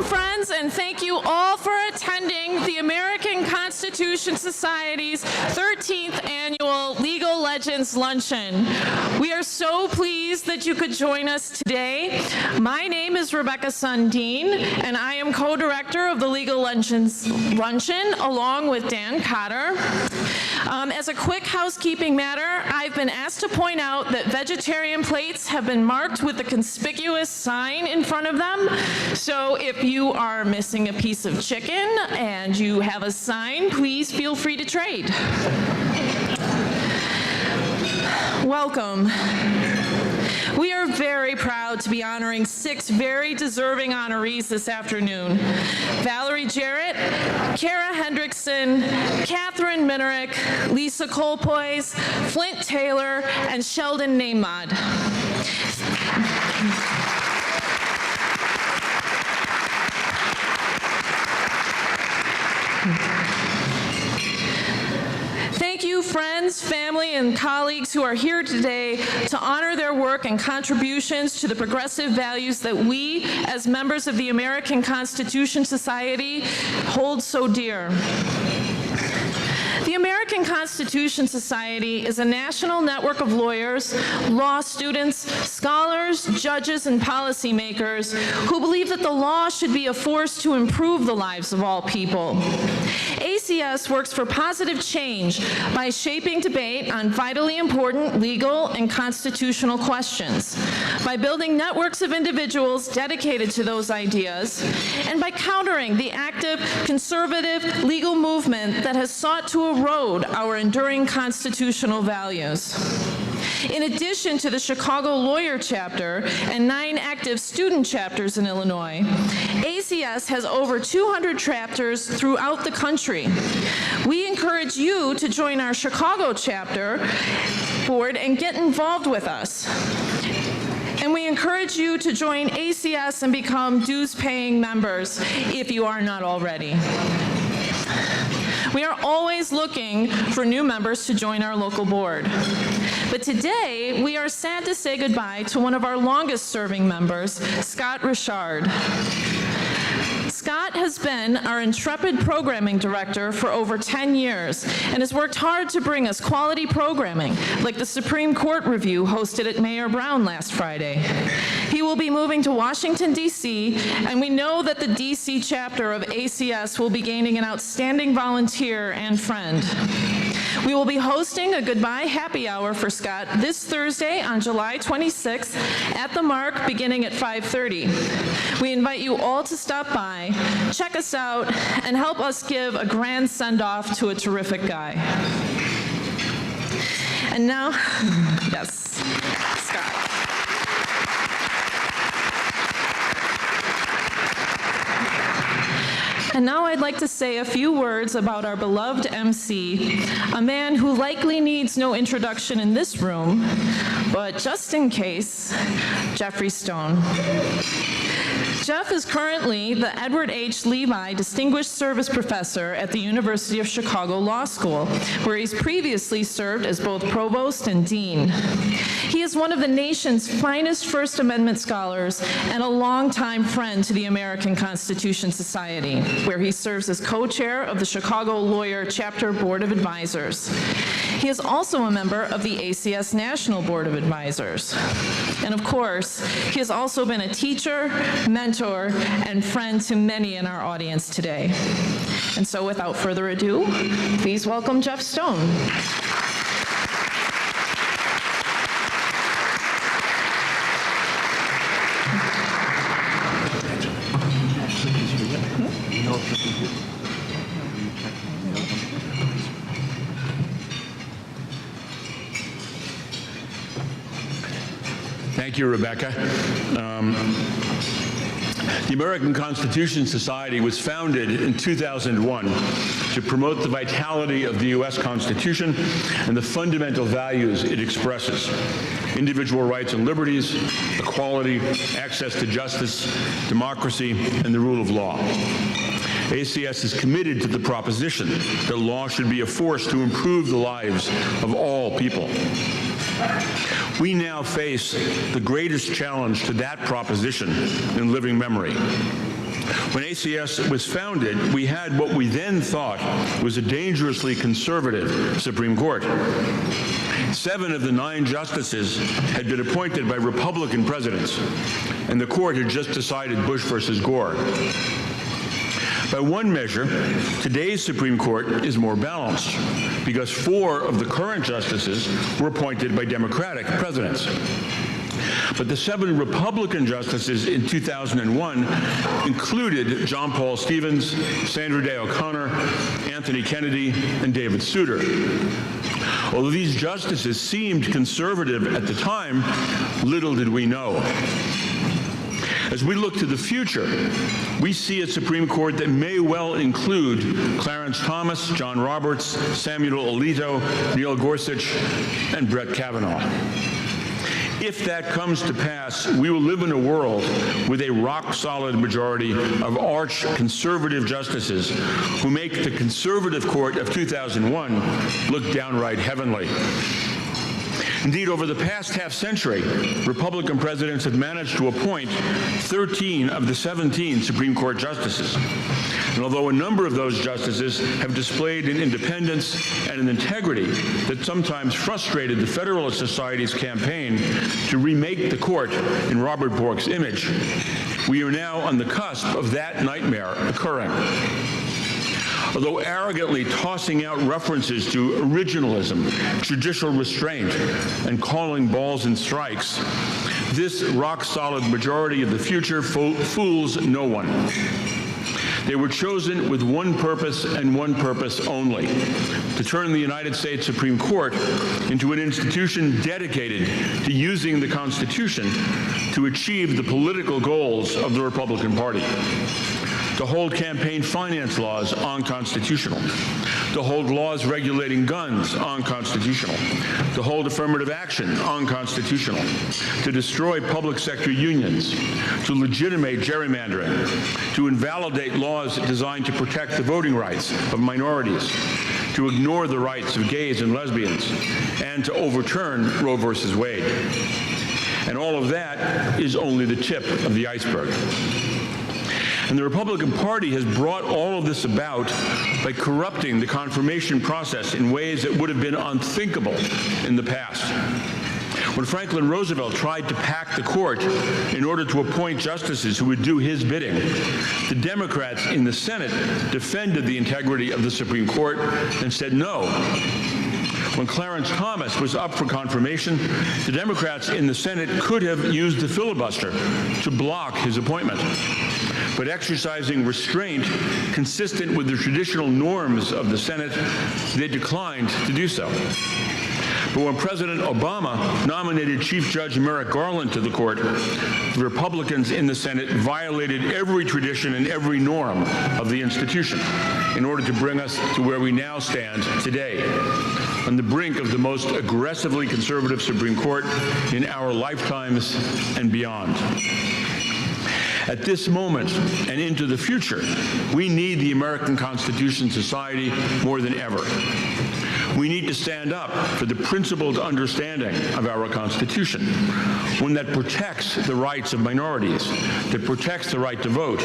Welcome, friends, and thank you all for attending the American Constitution Society's 13th Annual Legal Legends Luncheon. We are so pleased that you could join us today. My name is Rebecca Sundin, and I am co-director of the Legal Legends Luncheon, along with Dan Cotter. As a quick housekeeping matter, I've been asked to point out that vegetarian plates have been marked with a conspicuous sign in front of them. So if you are missing a piece of chicken and you have a sign, please feel free to trade. Welcome. We are very proud to be honoring 6 very deserving honorees this afternoon. Valerie Jarrett, Kara Hendrickson, Catherine Minerick, Lisa Colpoys, Flint Taylor, and Sheldon Namad. Thank you, friends, family, and colleagues who are here today to honor their work and contributions to the progressive values that we, as members of the American Constitution Society, hold so dear. The American Constitution Society is a national network of lawyers, law students, scholars, judges, and policymakers who believe that the law should be a force to improve the lives of all people. ACS works for positive change by shaping debate on vitally important legal and constitutional questions, by building networks of individuals dedicated to those ideas, and by countering the active, conservative legal movement that has sought to erode our enduring constitutional values. In addition to the Chicago Lawyer Chapter and 9 active student chapters in Illinois, ACS has over 200 chapters throughout the country. We encourage you to join our Chicago chapter board and get involved with us. And we encourage you to join ACS and become dues-paying members if you are not already. We are always looking for new members to join our local board. But today, we are sad to say goodbye to one of our longest-serving members, Scott Richard. Scott has been our intrepid programming director for over 10 years and has worked hard to bring us quality programming, like the Supreme Court review hosted at Mayor Brown last Friday. He will be moving to Washington, D.C., and we know that the D.C. chapter of ACS will be gaining an outstanding volunteer and friend. We will be hosting a goodbye happy hour for Scott this Thursday on July 26th at the Mark beginning at 5:30. We invite you all to stop by, check us out, and help us give a grand send-off to a terrific guy. And now, yes, Scott. And now I'd like to say a few words about our beloved MC, a man who likely needs no introduction in this room, but just in case, Jeffrey Stone. Jeff is currently the Edward H. Levi Distinguished Service Professor at the University of Chicago Law School, where he's previously served as both provost and dean. He is one of the nation's finest First Amendment scholars and a longtime friend to the American Constitution Society, where he serves as co-chair of the Chicago Lawyer Chapter Board of Advisors. He is also a member of the ACS National Board of Advisors. And of course, he has also been a teacher, mentor, and friend to many in our audience today. And so without further ado, please welcome Jeff Stone. Thank you, Rebecca. The American Constitution Society was founded in 2001 to promote the vitality of the U.S. Constitution and the fundamental values it expresses: individual rights and liberties, equality, access to justice, democracy, and the rule of law. ACS is committed to the proposition that law should be a force to improve the lives of all people. We now face the greatest challenge to that proposition in living memory: When ACS was founded, we had what we then thought was a dangerously conservative Supreme Court. 7 of the 9 justices had been appointed by Republican presidents, and the court had just decided Bush versus Gore. By one measure, today's Supreme Court is more balanced because 4 of the current justices were appointed by Democratic presidents. But the 7 Republican justices in 2001 included John Paul Stevens, Sandra Day O'Connor, Anthony Kennedy, and David Souter. Although these justices seemed conservative at the time, little did we know. As we look to the future, we see a Supreme Court that may well include Clarence Thomas, John Roberts, Samuel Alito, Neil Gorsuch, and Brett Kavanaugh. If that comes to pass, we will live in a world with a rock-solid majority of arch-conservative justices who make the conservative court of 2001 look downright heavenly. Indeed, over the past half-century, Republican presidents have managed to appoint 13 of the 17 Supreme Court justices. And although a number of those justices have displayed an independence and an integrity that sometimes frustrated the Federalist Society's campaign to remake the court in Robert Bork's image, we are now on the cusp of that nightmare occurring. Although arrogantly tossing out references to originalism, judicial restraint, and calling balls and strikes, this rock-solid majority of the future fools no one. They were chosen with one purpose and one purpose only: to turn the United States Supreme Court into an institution dedicated to using the Constitution to achieve the political goals of the Republican Party. To hold campaign finance laws unconstitutional, to hold laws regulating guns unconstitutional, to hold affirmative action unconstitutional, to destroy public sector unions, to legitimate gerrymandering, to invalidate laws designed to protect the voting rights of minorities, to ignore the rights of gays and lesbians, and to overturn Roe versus Wade. And all of that is only the tip of the iceberg. And the Republican Party has brought all of this about by corrupting the confirmation process in ways that would have been unthinkable in the past. When Franklin Roosevelt tried to pack the court in order to appoint justices who would do his bidding, the Democrats in the Senate defended the integrity of the Supreme Court and said no. When Clarence Thomas was up for confirmation, the Democrats in the Senate could have used the filibuster to block his appointment. But exercising restraint consistent with the traditional norms of the Senate, they declined to do so. But when President Obama nominated Chief Judge Merrick Garland to the court, the Republicans in the Senate violated every tradition and every norm of the institution in order to bring us to where we now stand today, on the brink of the most aggressively conservative Supreme Court in our lifetimes and beyond. At this moment and into the future, we need the American Constitution Society more than ever. We need to stand up for the principled understanding of our Constitution, one that protects the rights of minorities, that protects the right to vote,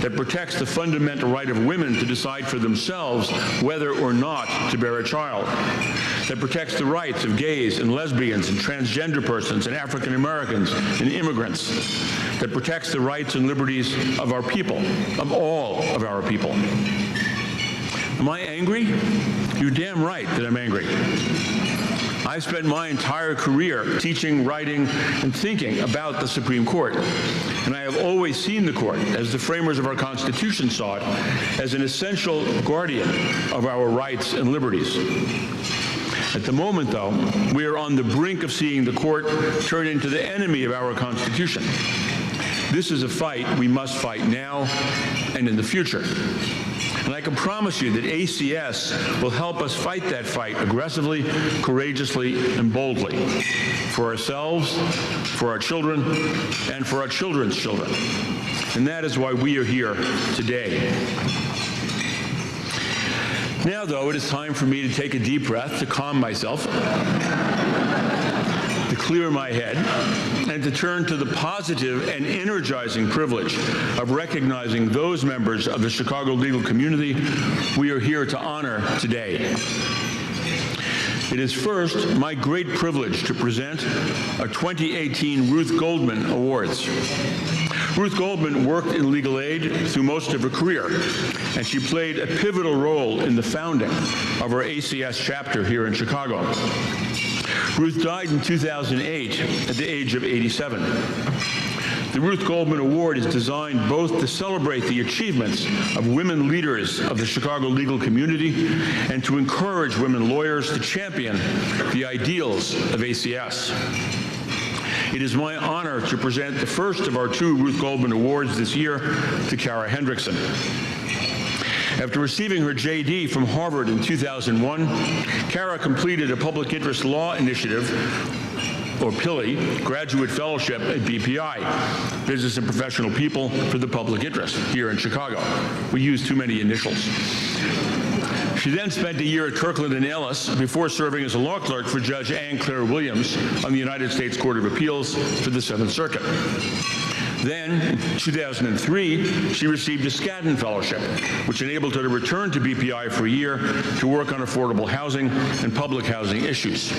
that protects the fundamental right of women to decide for themselves whether or not to bear a child, that protects the rights of gays and lesbians and transgender persons and African Americans and immigrants, that protects the rights and liberties of our people, of all of our people. Am I angry? You're damn right that I'm angry. I've spent my entire career teaching, writing, and thinking about the Supreme Court. And I have always seen the court, as the framers of our Constitution saw it, as an essential guardian of our rights and liberties. At the moment, though, we are on the brink of seeing the court turn into the enemy of our Constitution. This is a fight we must fight now and in the future. And I can promise you that ACS will help us fight that fight aggressively, courageously, and boldly for ourselves, for our children, and for our children's children. And that is why we are here today. Now, though, it is time for me to take a deep breath to calm myself, to clear my head and to turn to the positive and energizing privilege of recognizing those members of the Chicago legal community we are here to honor today. It is first my great privilege to present our 2018 Ruth Goldman Awards. Ruth Goldman worked in legal aid through most of her career, and she played a pivotal role in the founding of our ACS chapter here in Chicago. Ruth died in 2008 at the age of 87. The Ruth Goldman Award is designed both to celebrate the achievements of women leaders of the Chicago legal community and to encourage women lawyers to champion the ideals of ACS. It is my honor to present the first of our 2 Ruth Goldman Awards this year to Kara Hendrickson. After receiving her JD from Harvard in 2001, Kara completed a public interest law initiative, or PILI, graduate fellowship at BPI, Business and Professional People for the Public Interest, here in Chicago. We use too many initials. She then spent a year at Kirkland & Ellis before serving as a law clerk for Judge Ann Claire Williams on the United States Court of Appeals for the Seventh Circuit. Then, in 2003, she received a Skadden Fellowship, which enabled her to return to BPI for a year to work on affordable housing and public housing issues.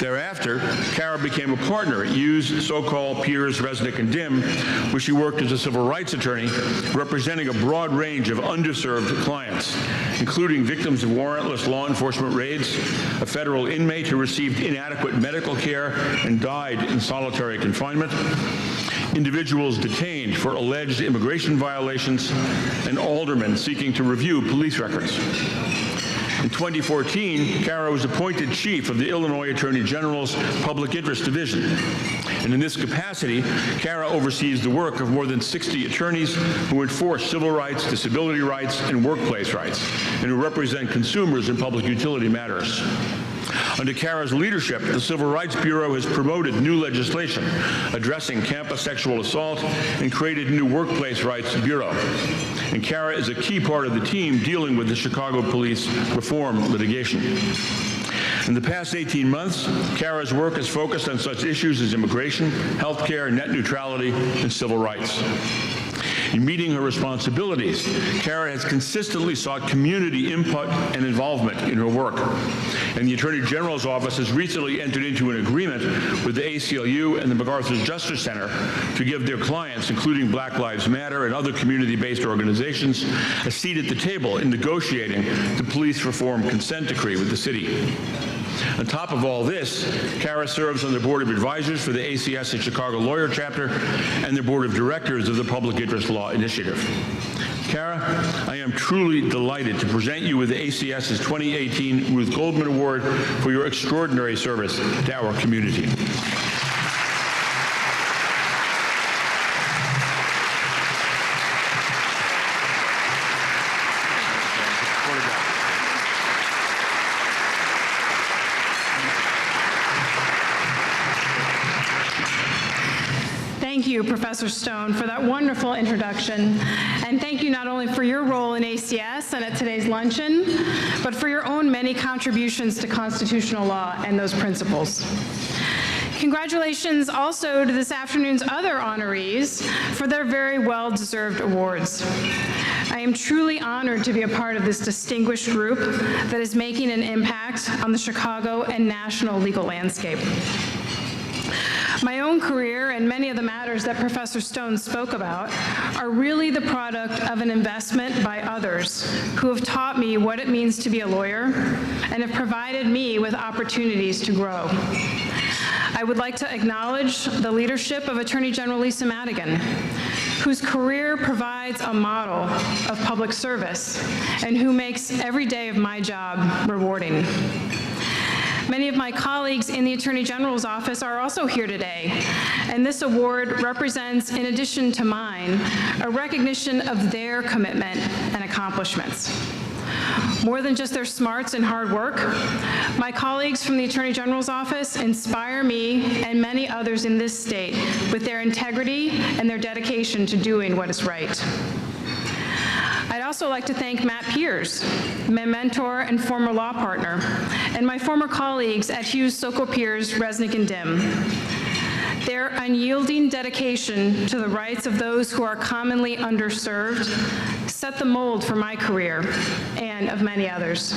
Thereafter, Kara became a partner at Hughes, Sokol, Pierce, Resnick, and Dim, where she worked as a civil rights attorney, representing a broad range of underserved clients, including victims of warrantless law enforcement raids, a federal inmate who received inadequate medical care and died in solitary confinement, individuals detained for alleged immigration violations, and aldermen seeking to review police records. In 2014, Kara was appointed chief of the Illinois Attorney General's Public Interest Division. And in this capacity, Kara oversees the work of more than 60 attorneys who enforce civil rights, disability rights, and workplace rights, and who represent consumers in public utility matters. Under Kara's leadership, the Civil Rights Bureau has promoted new legislation addressing campus sexual assault and created a new Workplace Rights Bureau. And Kara is a key part of the team dealing with the Chicago police reform litigation. In the past 18 months, Kara's work has focused on such issues as immigration, healthcare, net neutrality, and civil rights. In meeting her responsibilities, Kara has consistently sought community input and involvement in her work. And the Attorney General's office has recently entered into an agreement with the ACLU and the MacArthur Justice Center to give their clients, including Black Lives Matter and other community-based organizations, a seat at the table in negotiating the police reform consent decree with the city. On top of all this, Kara serves on the Board of Advisors for the ACS at Chicago Lawyer Chapter and the Board of Directors of the Public Interest Law Initiative. Kara, I am truly delighted to present you with the ACS's 2018 Ruth Goldman Award for your extraordinary service to our community. Thank you, Professor Stone, for that wonderful introduction. And thank you not only for your role in ACS and at today's luncheon, but for your own many contributions to constitutional law and those principles. Congratulations also to this afternoon's other honorees for their very well-deserved awards. I am truly honored to be a part of this distinguished group that is making an impact on the Chicago and national legal landscape. My own career and many of the matters that Professor Stone spoke about are really the product of an investment by others who have taught me what it means to be a lawyer and have provided me with opportunities to grow. I would like to acknowledge the leadership of Attorney General Lisa Madigan, whose career provides a model of public service and who makes every day of my job rewarding. Many of my colleagues in the Attorney General's office are also here today, and this award represents, in addition to mine, a recognition of their commitment and accomplishments. More than just their smarts and hard work, my colleagues from the Attorney General's office inspire me and many others in this state with their integrity and their dedication to doing what is right. I'd also like to thank Matt Piers, my mentor and former law partner, and my former colleagues at Hughes Sokol Piers, Resnick and Dim. Their unyielding dedication to the rights of those who are commonly underserved set the mold for my career and of many others.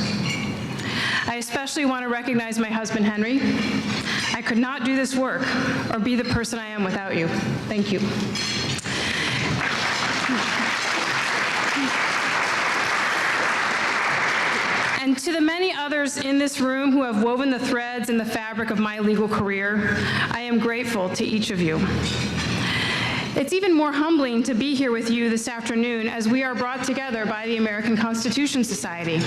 I especially want to recognize my husband, Henry. I could not do this work or be the person I am without you. Thank you. And to the many others in this room who have woven the threads in the fabric of my legal career, I am grateful to each of you. It's even more humbling to be here with you this afternoon as we are brought together by the American Constitution Society.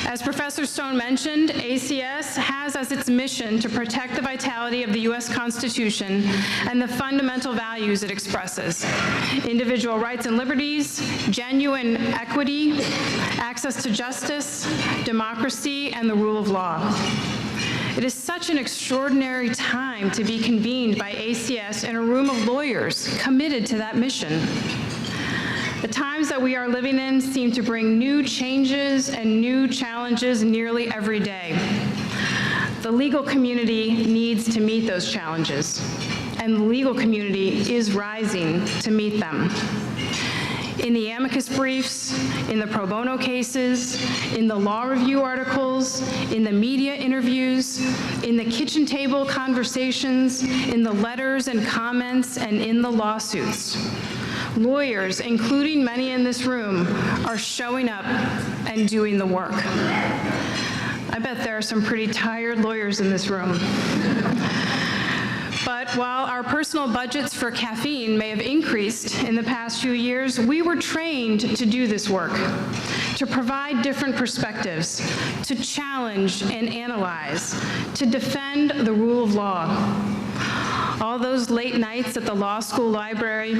As Professor Stone mentioned, ACS has as its mission to protect the vitality of the U.S. Constitution and the fundamental values it expresses: individual rights and liberties, genuine equity, access to justice, democracy, and the rule of law. It is such an extraordinary time to be convened by ACS in a room of lawyers committed to that mission. The times that we are living in seem to bring new changes and new challenges nearly every day. The legal community needs to meet those challenges, and the legal community is rising to meet them. In the amicus briefs, in the pro bono cases, in the law review articles, in the media interviews, in the kitchen table conversations, in the letters and comments, and in the lawsuits. Lawyers, including many in this room, are showing up and doing the work. I bet there are some pretty tired lawyers in this room. But while our personal budgets for caffeine may have increased in the past few years, we were trained to do this work, to provide different perspectives, to challenge and analyze, to defend the rule of law. All those late nights at the law school library,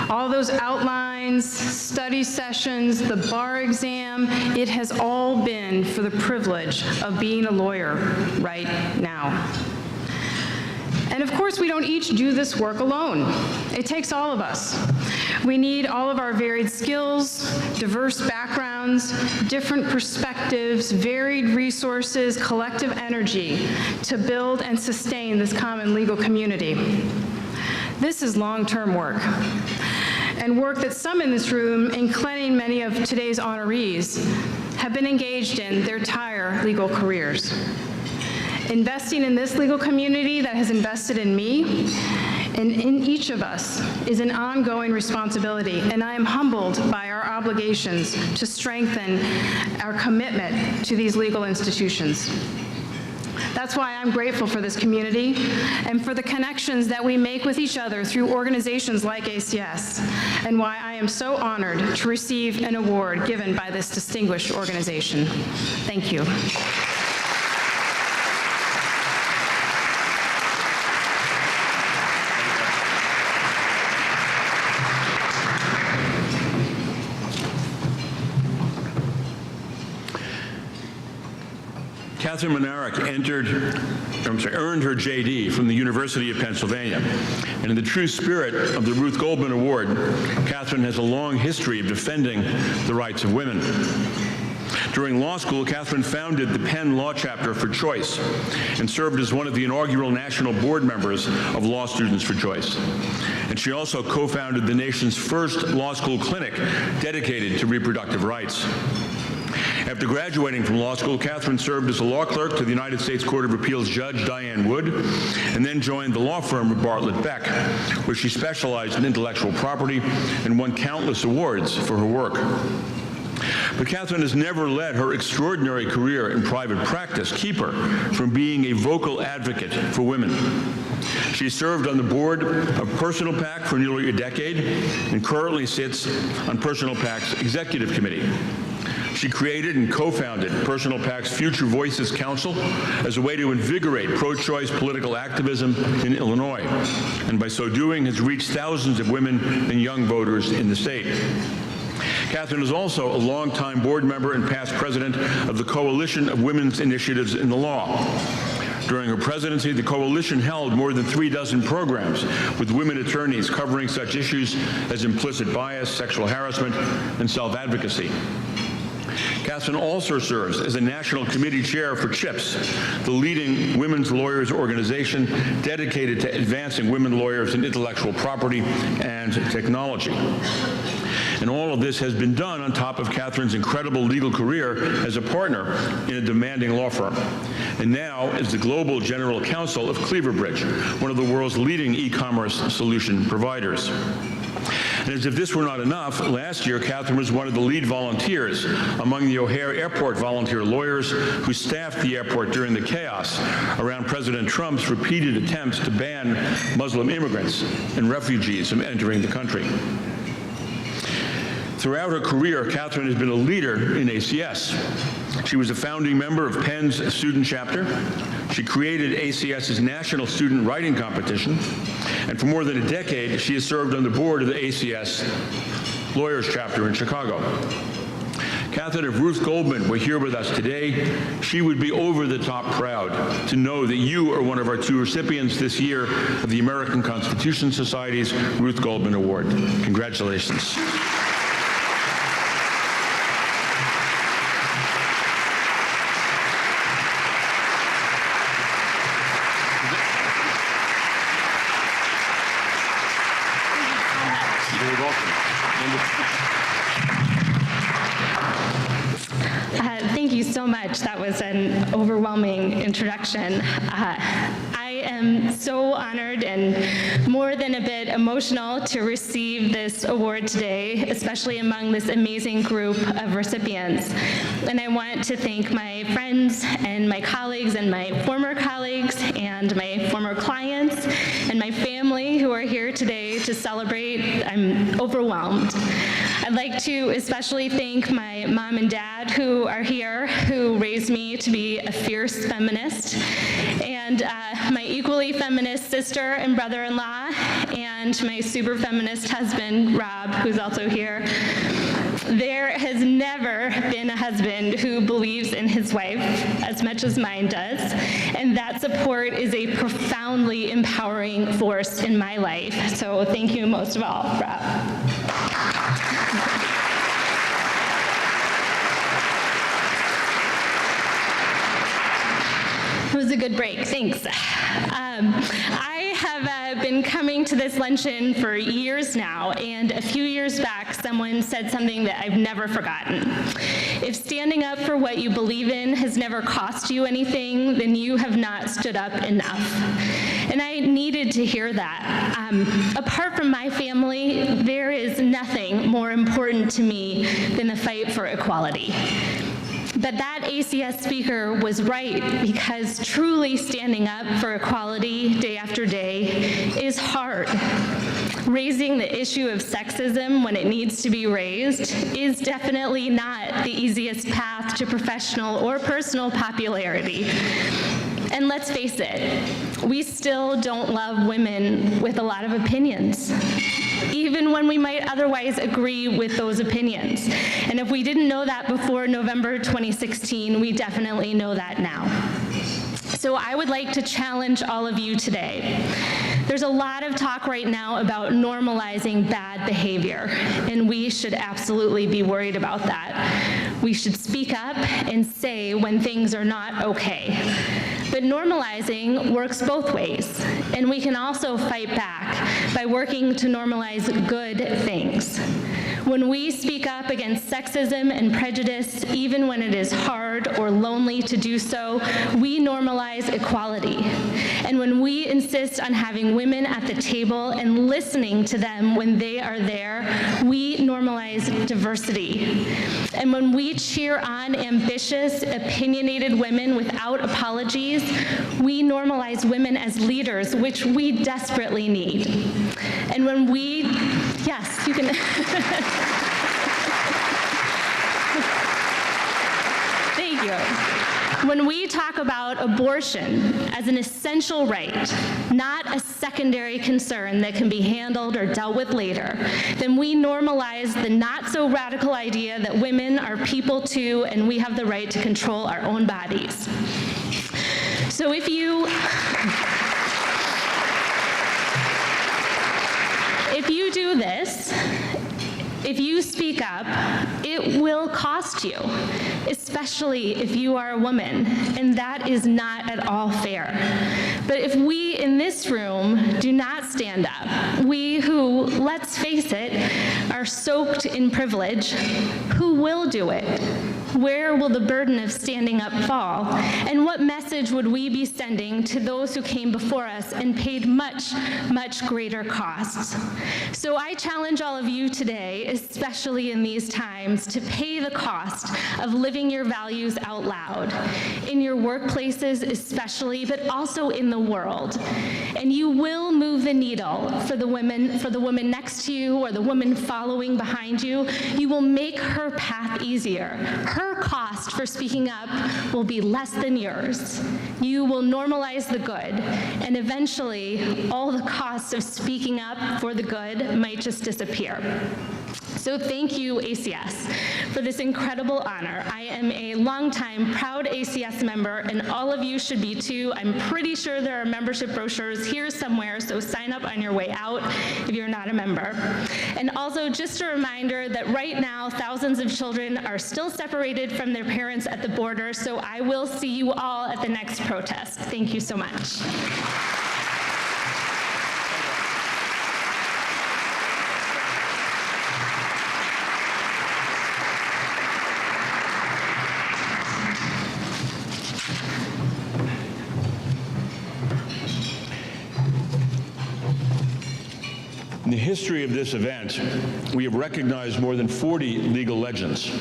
all those outlines, study sessions, the bar exam, it has all been for the privilege of being a lawyer right now. And of course, we don't each do this work alone. It takes all of us. We need all of our varied skills, diverse backgrounds, different perspectives, varied resources, collective energy to build and sustain this common legal community. This is long-term work, and work that some in this room, including many of today's honorees, have been engaged in their entire legal careers. Investing in this legal community that has invested in me and in each of us is an ongoing responsibility, and I am humbled by our obligations to strengthen our commitment to these legal institutions. That's why I'm grateful for this community and for the connections that we make with each other through organizations like ACS, and why I am so honored to receive an award given by this distinguished organization. Thank you. Catherine Monarch earned her JD from the University of Pennsylvania. And in the true spirit of the Ruth Goldman Award, Catherine has a long history of defending the rights of women. During law school, Catherine founded the Penn Law Chapter for Choice and served as one of the inaugural national board members of Law Students for Choice. And she also co-founded the nation's first law school clinic dedicated to reproductive rights. After graduating from law school, Catherine served as a law clerk to the United States Court of Appeals Judge Diane Wood, and then joined the law firm of Bartlett Beck, where she specialized in intellectual property and won countless awards for her work. But Catherine has never let her extraordinary career in private practice keep her from being a vocal advocate for women. She served on the board of Personal PAC for nearly a decade and currently sits on Personal PAC's executive committee. She created and co-founded Personal PAC's Future Voices Council as a way to invigorate pro-choice political activism in Illinois, and by so doing has reached thousands of women and young voters in the state. Catherine is also a longtime board member and past president of the Coalition of Women's Initiatives in the Law. During her presidency, the coalition held more than 36 programs with women attorneys covering such issues as implicit bias, sexual harassment, and self-advocacy. Catherine also serves as a national committee chair for CHIPS, the leading women's lawyers organization dedicated to advancing women lawyers in intellectual property and technology. And all of this has been done on top of Catherine's incredible legal career as a partner in a demanding law firm, and now as the global general counsel of Cleaverbridge, one of the world's leading e-commerce solution providers. And as if this were not enough, last year, Catherine was one of the lead volunteers among the O'Hare Airport volunteer lawyers who staffed the airport during the chaos around President Trump's repeated attempts to ban Muslim immigrants and refugees from entering the country. Throughout her career, Catherine has been a leader in ACS. She was a founding member of Penn's student chapter. She created ACS's National Student Writing Competition, and for more than a decade, she has served on the board of the ACS Lawyers Chapter in Chicago. Catherine, if Ruth Goldman were here with us today, she would be over the top proud to know that you are one of our 2 recipients this year of the American Constitution Society's Ruth Goldman Award. Congratulations. Thank you so much. That was an overwhelming introduction. I am so honored and more than a bit emotional to receive this award today, especially among this amazing group of recipients. And I want to thank my friends and my colleagues and my former colleagues and my former clients and my family who are here today to celebrate. I'm overwhelmed. I'd like to especially thank my mom and dad who are here, who raised me to be a fierce feminist, and my equally feminist sister and brother-in-law, and my super feminist husband, Rob, who's also here. There has never been a husband who believes in his wife as much as mine does, and that support is a profoundly empowering force in my life. So thank you most of all, Rob. It was a good break, thanks. I have been coming to this luncheon for years now, and a few years back, someone said something that I've never forgotten. If standing up for what you believe in has never cost you anything, then you have not stood up enough. And I needed to hear that. Apart from my family, there is nothing more important to me than the fight for equality. But that ACS speaker was right, because truly standing up for equality day after day is hard. Raising the issue of sexism when it needs to be raised is definitely not the easiest path to professional or personal popularity. And let's face it, we still don't love women with a lot of opinions, even when we might otherwise agree with those opinions. And if we didn't know that before November 2016, we definitely know that now. So I would like to challenge all of you today. There's a lot of talk right now about normalizing bad behavior, and we should absolutely be worried about that. We should speak up and say when things are not okay. But normalizing works both ways, and we can also fight back by working to normalize good things. When we speak up against sexism and prejudice, even when it is hard or lonely to do so, we normalize equality. And when we insist on having women at the table and listening to them when they are there, we normalize diversity. And when we cheer on ambitious, opinionated women without apologies, we normalize women as leaders, which we desperately need. And when we, yes, you can. Thank you. When we talk about abortion as an essential right, not a secondary concern that can be handled or dealt with later, then we normalize the not so radical idea that women are people too and we have the right to control our own bodies. So if you do this, if you speak up, it will cost you, especially if you are a woman, and that is not at all fair. But if we in this room do not stand up, we who, let's face it, are soaked in privilege, who will do it? Where will the burden of standing up fall? And what message would we be sending to those who came before us and paid much, much greater costs? So I challenge all of you today, especially in these times, to pay the cost of living your values out loud, in your workplaces especially, but also in the world. And you will move the needle for the woman next to you or the woman following behind you. You will make her path easier. Her cost for speaking up will be less than yours. You will normalize the good, and eventually all the costs of speaking up for the good might just disappear. So thank you, ACS, for this incredible honor. I am a longtime proud ACS member, and all of you should be too. I'm pretty sure there are membership brochures here somewhere, so sign up on your way out if you're not a member. And also, just a reminder that right now, thousands of children are still separated from their parents at the border, so I will see you all at the next protest. Thank you so much. In the history of this event, we have recognized more than 40 legal legends.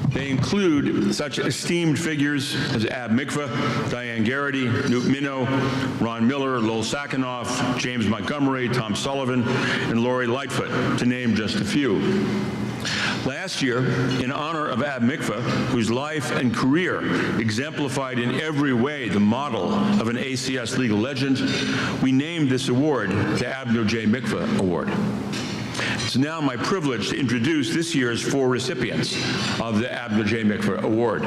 They include such esteemed figures as Ab Mikva, Diane Garrity, Newt Minow, Ron Miller, Lowell Sakanoff, James Montgomery, Tom Sullivan, and Lori Lightfoot, to name just a few. Last year, in honor of Ab Mikva, whose life and career exemplified in every way the model of an ACS legal legend, we named this award the Abner J. Mikva Award. It's now my privilege to introduce this year's 4 recipients of the Abner J. Mikva Award.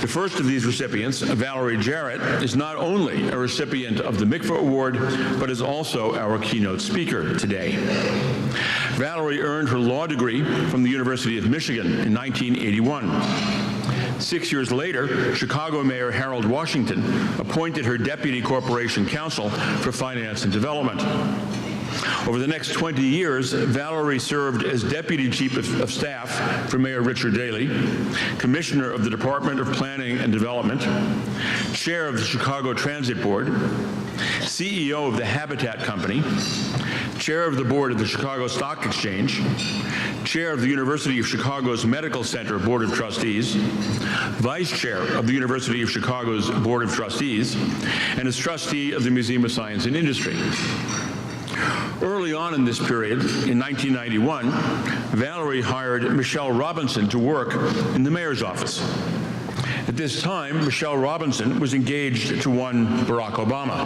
The first of these recipients, Valerie Jarrett, is not only a recipient of the Mikva Award, but is also our keynote speaker today. Valerie earned her law degree from the University of Michigan in 1981. 6 years later, Chicago Mayor Harold Washington appointed her deputy corporation counsel for finance and development. Over the next 20 years, Valerie served as Deputy Chief of Staff for Mayor Richard Daley, Commissioner of the Department of Planning and Development, Chair of the Chicago Transit Board, CEO of the Habitat Company, Chair of the Board of the Chicago Stock Exchange, Chair of the University of Chicago's Medical Center Board of Trustees, Vice Chair of the University of Chicago's Board of Trustees, and as Trustee of the Museum of Science and Industry. Early on in this period, in 1991, Valerie hired Michelle Robinson to work in the mayor's office. At this time, Michelle Robinson was engaged to one Barack Obama.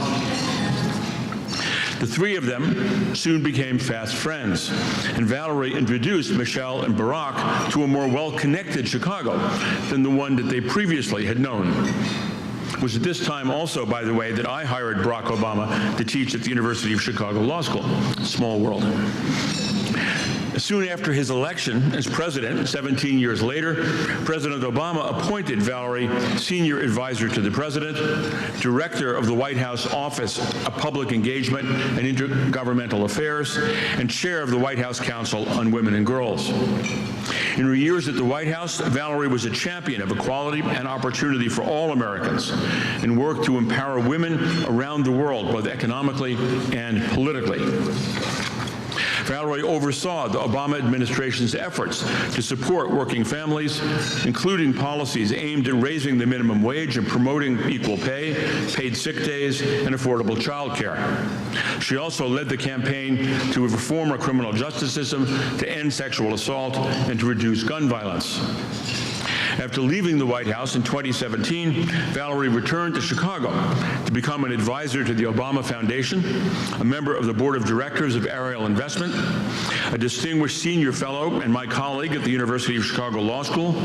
The three of them soon became fast friends, and Valerie introduced Michelle and Barack to a more well-connected Chicago than the one that they previously had known. It was at this time also, by the way, that I hired Barack Obama to teach at the University of Chicago Law School. Small world. Soon after his election as president, 17 years later, President Obama appointed Valerie senior advisor to the president, director of the White House Office of Public Engagement and Intergovernmental Affairs, and chair of the White House Council on Women and Girls. In her years at the White House, Valerie was a champion of equality and opportunity for all Americans and worked to empower women around the world, both economically and politically. Valerie oversaw the Obama administration's efforts to support working families, including policies aimed at raising the minimum wage and promoting equal pay, paid sick days, and affordable child care. She also led the campaign to reform our criminal justice system, to end sexual assault, and to reduce gun violence. After leaving the White House in 2017, Valerie returned to Chicago to become an advisor to the Obama Foundation, a member of the board of directors of Ariel Investment, a distinguished senior fellow and my colleague at the University of Chicago Law School,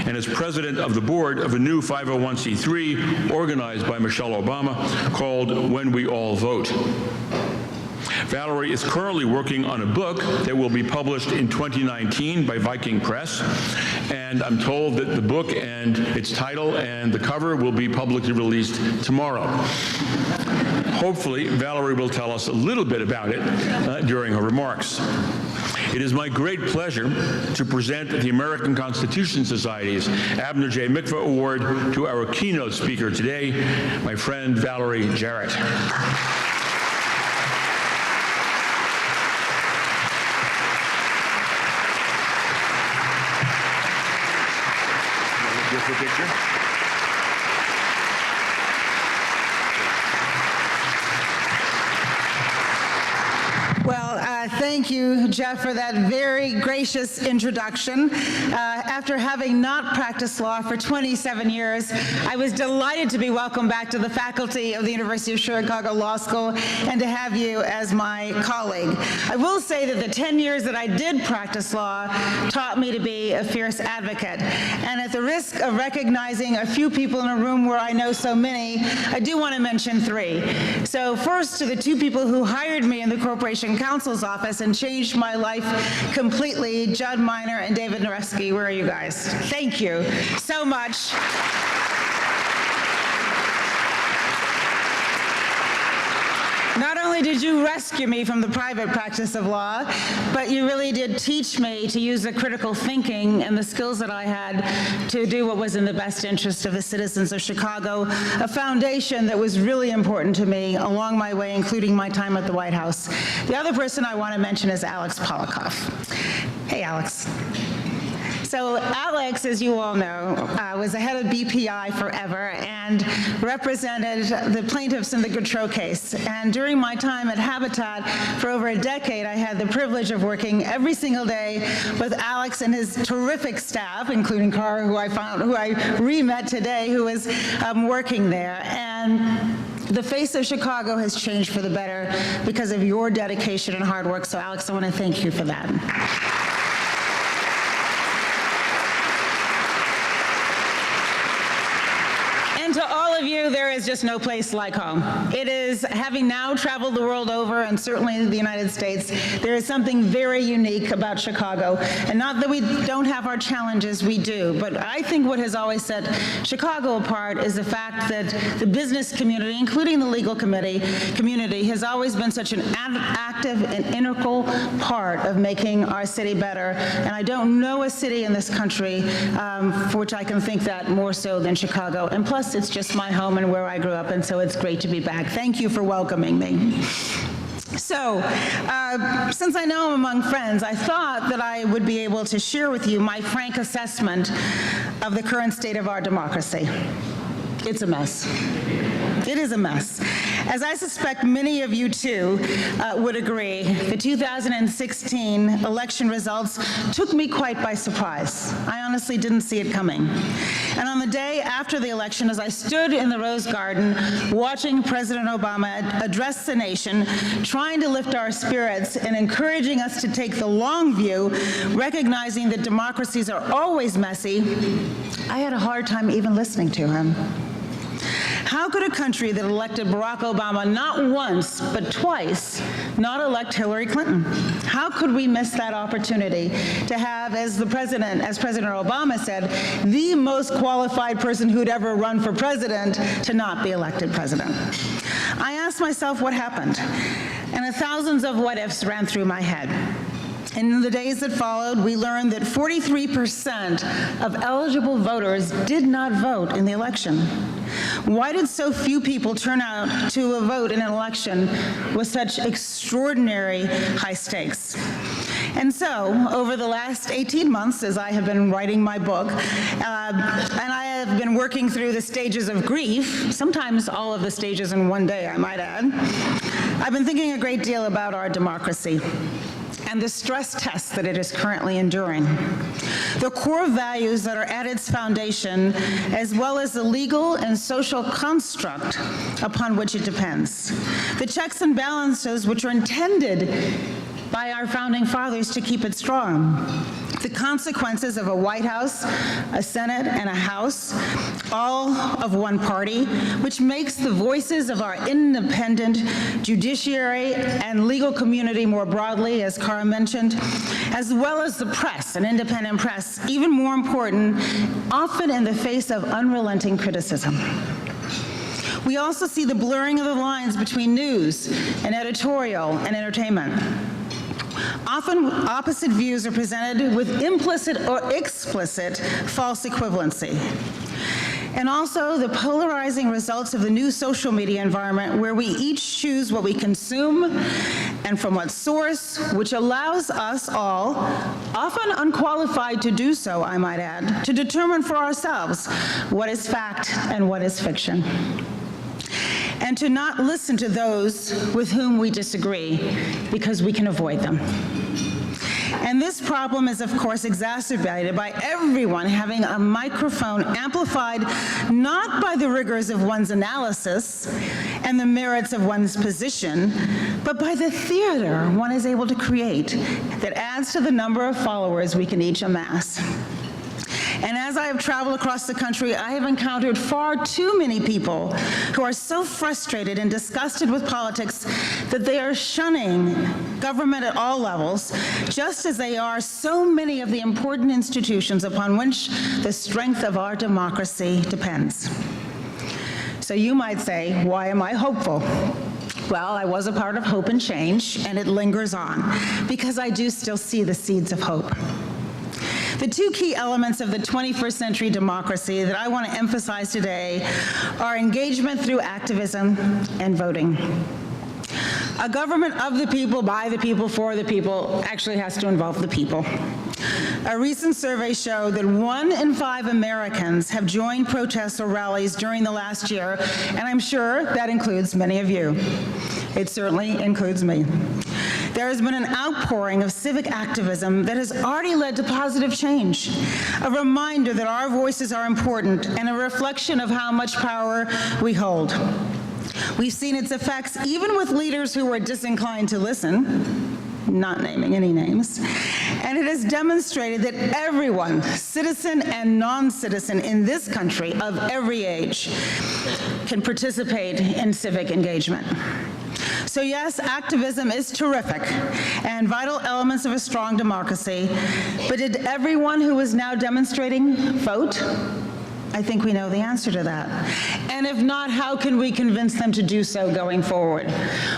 and as president of the board of a new 501c3 organized by Michelle Obama called When We All Vote. Valerie is currently working on a book that will be published in 2019 by Viking Press, and I'm told that the book and its title and the cover will be publicly released tomorrow. Hopefully, Valerie will tell us a little bit about it during her remarks. It is my great pleasure to present the American Constitution Society's Abner J. Mikva Award to our keynote speaker today, my friend Valerie Jarrett. Picture. Well, thank you, Jeff, for that very gracious introduction. After having not practiced law for 27 years, I was delighted to be welcomed back to the faculty of the University of Chicago Law School and to have you as my colleague. I will say that the 10 years that I did practice law taught me to be a fierce advocate. And at the risk of recognizing a few people in a room where I know so many, I do want to mention three. So first, to the two people who hired me in the Corporation Counsel's office and changed my life completely, Judd Miner and David Narewski. Where are you guys? Thank you so much. Not only did you rescue me from the private practice of law, but you really did teach me to use the critical thinking and the skills that I had to do what was in the best interest of the citizens of Chicago, a foundation that was really important to me along my way, including my time at the White House. The other person I want to mention is Alex Polikoff. Hey, Alex. So Alex, as you all know, was the head of BPI forever and represented the plaintiffs in the Gautreaux case. And during my time at Habitat for over a decade, I had the privilege of working every single day with Alex and his terrific staff, including Cara, who I re-met today, who was working there. And the face of Chicago has changed for the better because of your dedication and hard work. So Alex, I want to thank you for that. And to all of you, there is just no place like home. It is, having now traveled the world over, and certainly the United States, there is something very unique about Chicago. And not that we don't have our challenges, we do. But I think what has always set Chicago apart is the fact that the business community, including the legal community, has always been such an active and integral part of making our city better. And I don't know a city in this country for which I can think that more so than Chicago. And plus, it's just my home and where I grew up, and so it's great to be back. Thank you for welcoming me. So, since I know I'm among friends, I thought that I would be able to share with you my frank assessment of the current state of our democracy. It's a mess. It is a mess. As I suspect many of you too would agree, the 2016 election results took me quite by surprise. I honestly didn't see it coming. And on the day after the election, as I stood in the Rose Garden watching President Obama address the nation, trying to lift our spirits and encouraging us to take the long view, recognizing that democracies are always messy, I had a hard time even listening to him. How could a country that elected Barack Obama not once, but twice, not elect Hillary Clinton? How could we miss that opportunity to have, as President Obama said, the most qualified person who'd ever run for president to not be elected president? I asked myself what happened, and thousands of what-ifs ran through my head. And in the days that followed, we learned that 43% of eligible voters did not vote in the election. Why did so few people turn out to a vote in an election with such extraordinary high stakes? And so, over the last 18 months, as I have been writing my book, and I have been working through the stages of grief, sometimes all of the stages in one day, I might add, I've been thinking a great deal about our democracy. and the stress tests that it is currently enduring. The core values that are at its foundation, as well as the legal and social construct upon which it depends. The checks and balances which are intended by our founding fathers to keep it strong. The consequences of a White House, a Senate, and a House, all of one party, which makes the voices of our independent judiciary and legal community more broadly, as Cara mentioned, as well as the press, an independent press, even more important, often in the face of unrelenting criticism. We also see the blurring of the lines between news and editorial and entertainment. Often, opposite views are presented with implicit or explicit false equivalency. And also the polarizing results of the new social media environment where we each choose what we consume and from what source, which allows us all, often unqualified to do so, I might add, to determine for ourselves what is fact and what is fiction. And to not listen to those with whom we disagree because we can avoid them. And this problem is, of course, exacerbated by everyone having a microphone amplified not by the rigors of one's analysis and the merits of one's position, but by the theater one is able to create that adds to the number of followers we can each amass. And as I have traveled across the country, I have encountered far too many people who are so frustrated and disgusted with politics that they are shunning government at all levels, just as they are so many of the important institutions upon which the strength of our democracy depends. So you might say, why am I hopeful? Well, I was a part of Hope and Change, and it lingers on, because I do still see the seeds of hope. The two key elements of the 21st century democracy that I want to emphasize today are engagement through activism and voting. A government of the people, by the people, for the people actually has to involve the people. A recent survey showed that 1 in 5 Americans have joined protests or rallies during the last year, and I'm sure that includes many of you. It certainly includes me. There has been an outpouring of civic activism that has already led to positive change, a reminder that our voices are important and a reflection of how much power we hold. We've seen its effects even with leaders who were disinclined to listen, not naming any names, and it has demonstrated that everyone, citizen and non-citizen in this country of every age, can participate in civic engagement. So yes, activism is terrific and vital elements of a strong democracy, but did everyone who is now demonstrating vote? I think we know the answer to that. And if not, how can we convince them to do so going forward?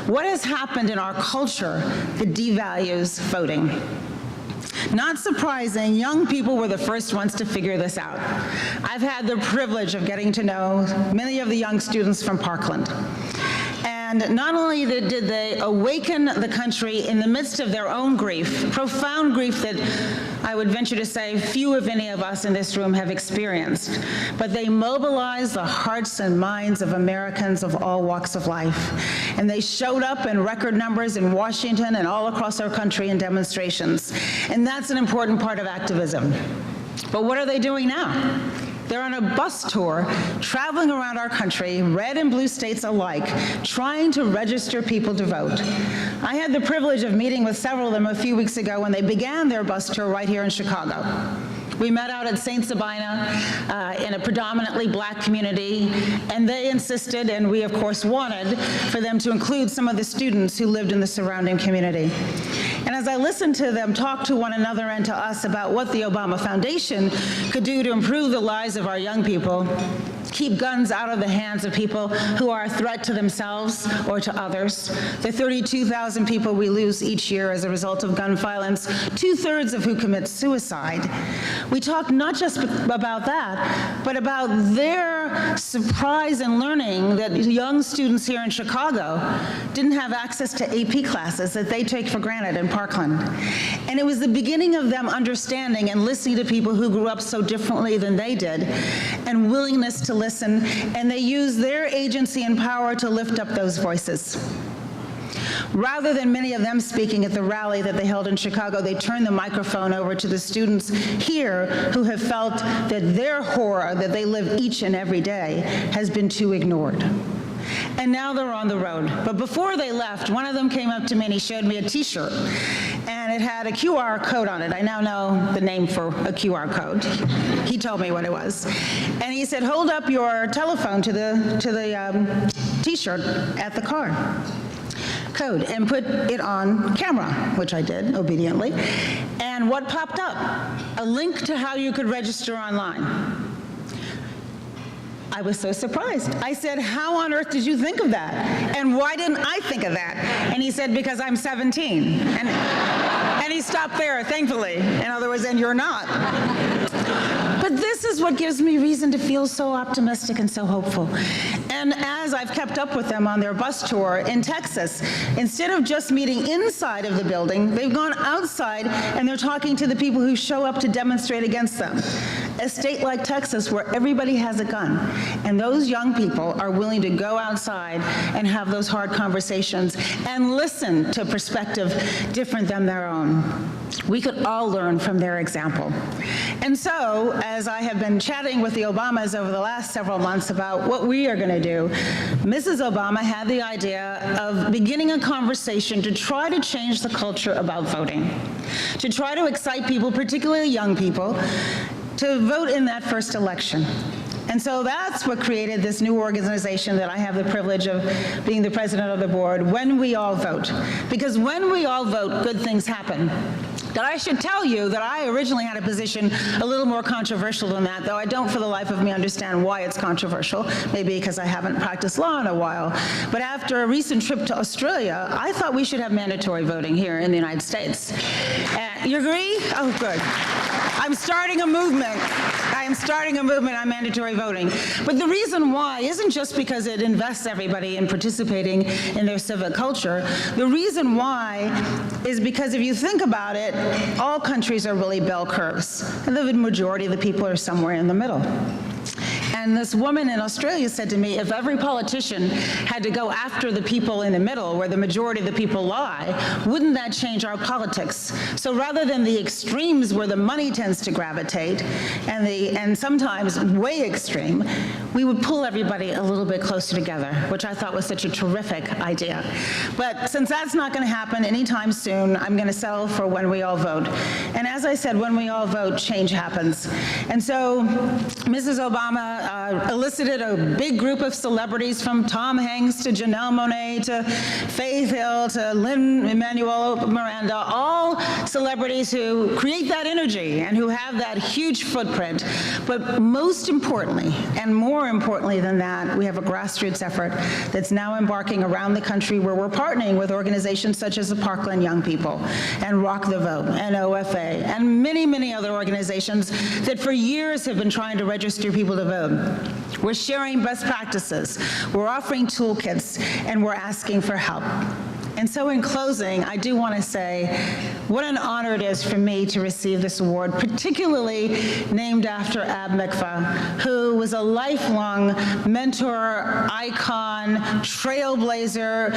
What has happened in our culture that devalues voting? Not surprising, young people were the first ones to figure this out. I've had the privilege of getting to know many of the young students from Parkland. And not only did they awaken the country in the midst of their own grief, profound grief that I would venture to say few, if any of us in this room have experienced, but they mobilized the hearts and minds of Americans of all walks of life. And they showed up in record numbers in Washington and all across our country in demonstrations. And that's an important part of activism. But what are they doing now? They're on a bus tour, traveling around our country, red and blue states alike, trying to register people to vote. I had the privilege of meeting with several of them a few weeks ago when they began their bus tour right here in Chicago. We met out at St. Sabina in a predominantly black community, and they insisted, and we of course wanted, for them to include some of the students who lived in the surrounding community. And as I listened to them talk to one another and to us about what the Obama Foundation could do to improve the lives of our young people, keep guns out of the hands of people who are a threat to themselves or to others, the 32,000 people we lose each year as a result of gun violence, 2/3 of who commit suicide. We talk not just about that, but about their surprise in learning that young students here in Chicago didn't have access to AP classes that they take for granted in Parkland. And it was the beginning of them understanding and listening to people who grew up so differently than they did, and willingness to listen, and they used their agency and power to lift up those voices. Rather than many of them speaking at the rally that they held in Chicago, they turned the microphone over to the students here who have felt that their horror that they live each and every day has been too ignored. And now they're on the road. But before they left, one of them came up to me and he showed me a t-shirt. And it had a QR code on it. I now know the name for a QR code. He told me what it was. And he said, hold up your telephone to the t-shirt at the car code and put it on camera, which I did obediently. And what popped up? A link to how you could register online. I was so surprised. I said, how on earth did you think of that? And why didn't I think of that? And he said, because I'm 17. And he stopped there, thankfully. In other words, and you're not. But this is what gives me reason to feel so optimistic and so hopeful. And as I've kept up with them on their bus tour in Texas, instead of just meeting inside of the building, they've gone outside and they're talking to the people who show up to demonstrate against them. A state like Texas where everybody has a gun, and those young people are willing to go outside and have those hard conversations and listen to perspective different than their own. We could all learn from their example. And so, as I have been chatting with the Obamas over the last several months about what we are going to do, Mrs. Obama had the idea of beginning a conversation to try to change the culture about voting, to try to excite people, particularly young people, to vote in that first election. And so that's what created this new organization that I have the privilege of being the president of the board, When We All Vote. Because when we all vote, good things happen. That I should tell you that I originally had a position a little more controversial than that, though I don't for the life of me understand why it's controversial, maybe because I haven't practiced law in a while. But after a recent trip to Australia, I thought we should have mandatory voting here in the United States. You agree? Oh, good. I'm starting a movement. I am starting a movement on mandatory voting. But the reason why isn't just because it invests everybody in participating in their civic culture. The reason why is because if you think about it, all countries are really bell curves, and the majority of the people are somewhere in the middle. And this woman in Australia said to me, if every politician had to go after the people in the middle, where the majority of the people lie, wouldn't that change our politics? So rather than the extremes where the money tends to gravitate, and sometimes way extreme, we would pull everybody a little bit closer together, which I thought was such a terrific idea. But since that's not going to happen anytime soon, I'm going to settle for When We All Vote. And as I said, when we all vote, change happens. And so Mrs. Obama elicited a big group of celebrities, from Tom Hanks to Janelle Monáe to Faith Hill to Lin-Manuel Miranda, all celebrities who create that energy and who have that huge footprint. But most importantly, and more importantly than that, we have a grassroots effort that's now embarking around the country where we're partnering with organizations such as the Parkland Young People and Rock the Vote and OFA and many, many other organizations that for years have been trying to register people to vote. We're sharing best practices, we're offering toolkits, and we're asking for help. And so in closing, I do want to say what an honor it is for me to receive this award, particularly named after Ab Mikva, who was a lifelong mentor, icon, trailblazer,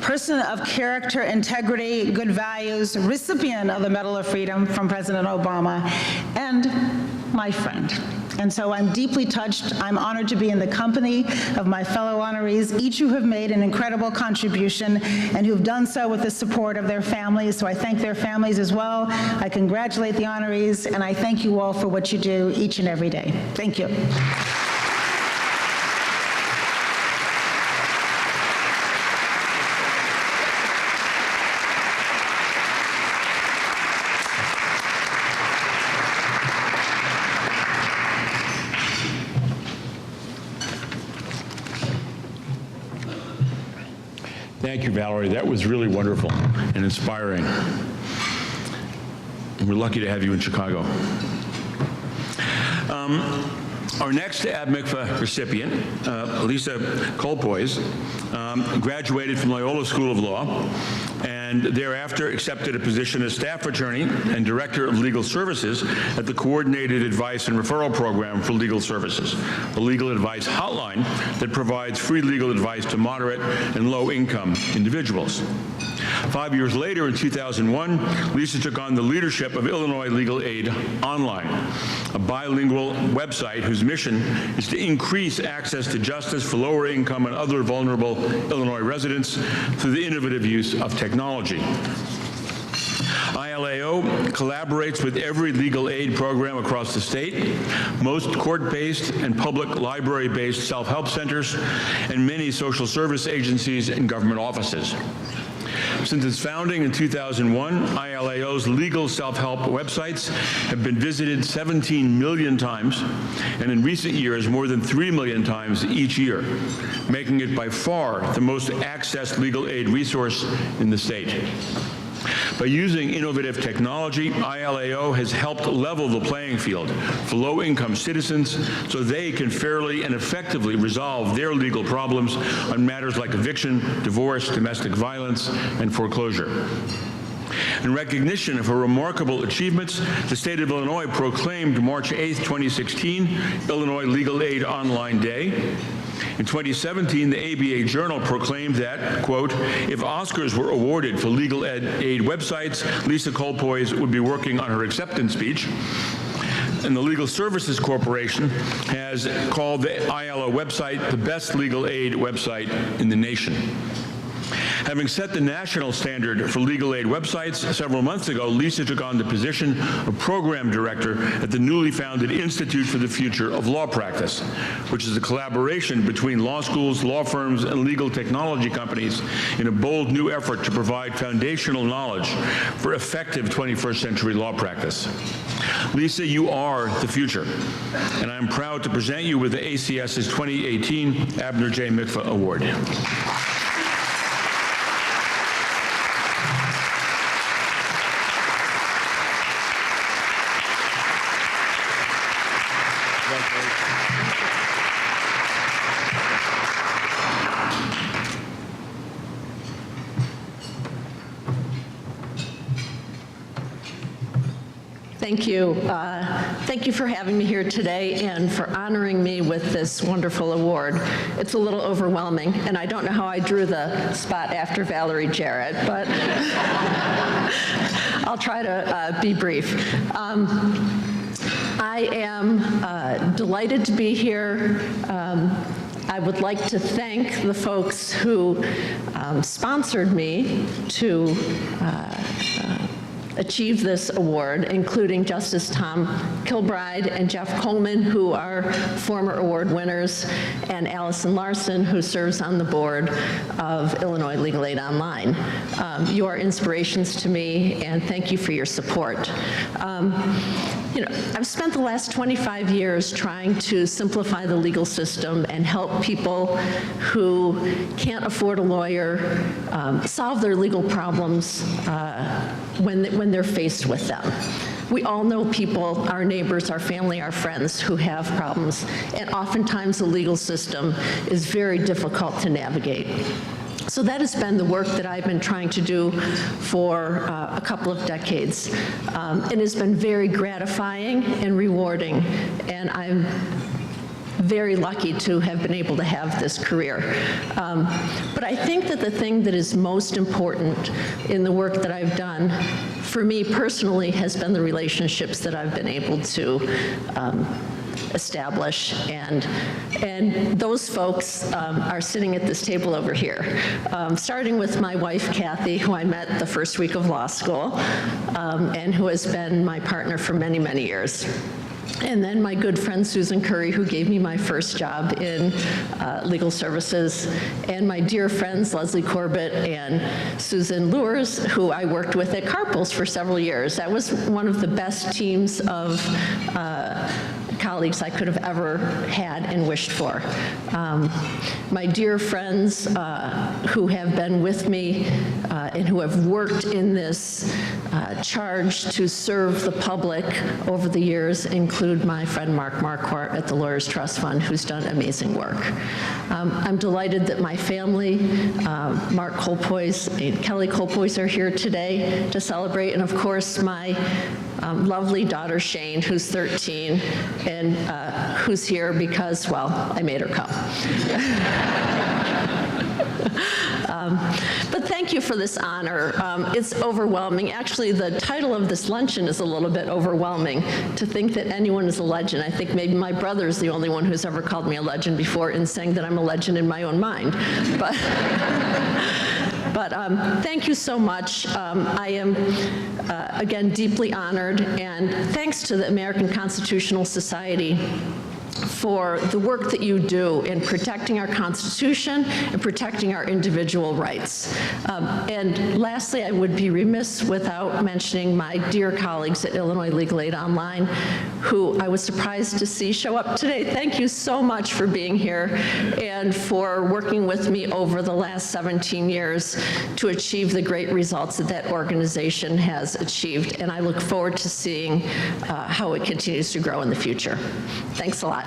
person of character, integrity, good values, recipient of the Medal of Freedom from President Obama, and my friend. And so I'm deeply touched. I'm honored to be in the company of my fellow honorees, each who have made an incredible contribution and who've done so with the support of their families. So I thank their families as well. I congratulate the honorees, and I thank you all for what you do each and every day. Thank you. Thank you, Valerie. That was really wonderful and inspiring. And we're lucky to have you in Chicago. Our next Ab Mikva recipient, Lisa Kolpois, graduated from Loyola School of Law and and thereafter accepted a position as staff attorney and director of legal services at the Coordinated Advice and Referral Program for Legal Services, a legal advice hotline that provides free legal advice to moderate and low-income individuals. 5 years later, in 2001, Lisa took on the leadership of Illinois Legal Aid Online, a bilingual website whose mission is to increase access to justice for lower income and other vulnerable Illinois residents through the innovative use of technology. ILAO collaborates with every legal aid program across the state, most court-based and public library-based self-help centers, and many social service agencies and government offices. Since its founding in 2001, ILAO's legal self-help websites have been visited 17 million times, and in recent years, more than 3 million times each year, making it by far the most accessed legal aid resource in the state. By using innovative technology, ILAO has helped level the playing field for low-income citizens so they can fairly and effectively resolve their legal problems on matters like eviction, divorce, domestic violence, and foreclosure. In recognition of her remarkable achievements, the state of Illinois proclaimed March 8, 2016, Illinois Legal Aid Online Day. In 2017, the ABA Journal proclaimed that, quote, if Oscars were awarded for legal aid websites, Lisa Colpoys would be working on her acceptance speech. And the Legal Services Corporation has called the ILO website the best legal aid website in the nation. Having set the national standard for legal aid websites several months ago, Lisa took on the position of program director at the newly founded Institute for the Future of Law Practice, which is a collaboration between law schools, law firms, and legal technology companies in a bold new effort to provide foundational knowledge for effective 21st century law practice. Lisa, you are the future, and I'm proud to present you with the ACS's 2018 Abner J. Mikva Award. Thank you. Thank you for having me here today and for honoring me with this wonderful award. It's a little overwhelming, and I don't know how I drew the spot after Valerie Jarrett, but I'll try to be brief. I am delighted to be here. I would like to thank the folks who sponsored me to achieve this award, including Justice Tom Kilbride and Jeff Coleman, who are former award winners, and Allison Larson, who serves on the board of Illinois Legal Aid Online. You are inspirations to me, and thank you for your support. I've spent the last 25 years trying to simplify the legal system and help people who can't afford a lawyer solve their legal problems when they're faced with them. We all know people, our neighbors, our family, our friends who have problems, and oftentimes the legal system is very difficult to navigate. So that has been the work that I've been trying to do for a couple of decades. It has been very gratifying and rewarding, and I'm very lucky to have been able to have this career. But I think that the thing that is most important in the work that I've done, for me personally, has been the relationships that I've been able to establish, and those folks are sitting at this table over here, starting with my wife, Kathy, who I met the first week of law school, and who has been my partner for many, many years. And then my good friend Susan Curry, who gave me my first job in legal services, and my dear friends Leslie Corbett and Susan Lures, who I worked with at Carpels for several years. That was one of the best teams of colleagues I could have ever had and wished for. My dear friends who have been with me and who have worked in this charge to serve the public over the years include my friend Mark Marquardt at the Lawyers Trust Fund, who's done amazing work. I'm delighted that my family, Mark Colpoys and Kelly Colpoys, are here today to celebrate, and of course my lovely daughter Shane, who's 13, and who's here because, well, I made her come. But thank you for this honor. It's overwhelming. Actually, the title of this luncheon is a little bit overwhelming, to think that anyone is a legend. I think maybe my brother is the only one who's ever called me a legend before, and saying that I'm a legend in my own mind. But thank you so much. I am, again, deeply honored, and thanks to the American Constitutional Society for the work that you do in protecting our Constitution and protecting our individual rights. And lastly, I would be remiss without mentioning my dear colleagues at Illinois Legal Aid Online, who I was surprised to see show up today. Thank you so much for being here and for working with me over the last 17 years to achieve the great results that that organization has achieved. And I look forward to seeing how it continues to grow in the future. Thanks a lot.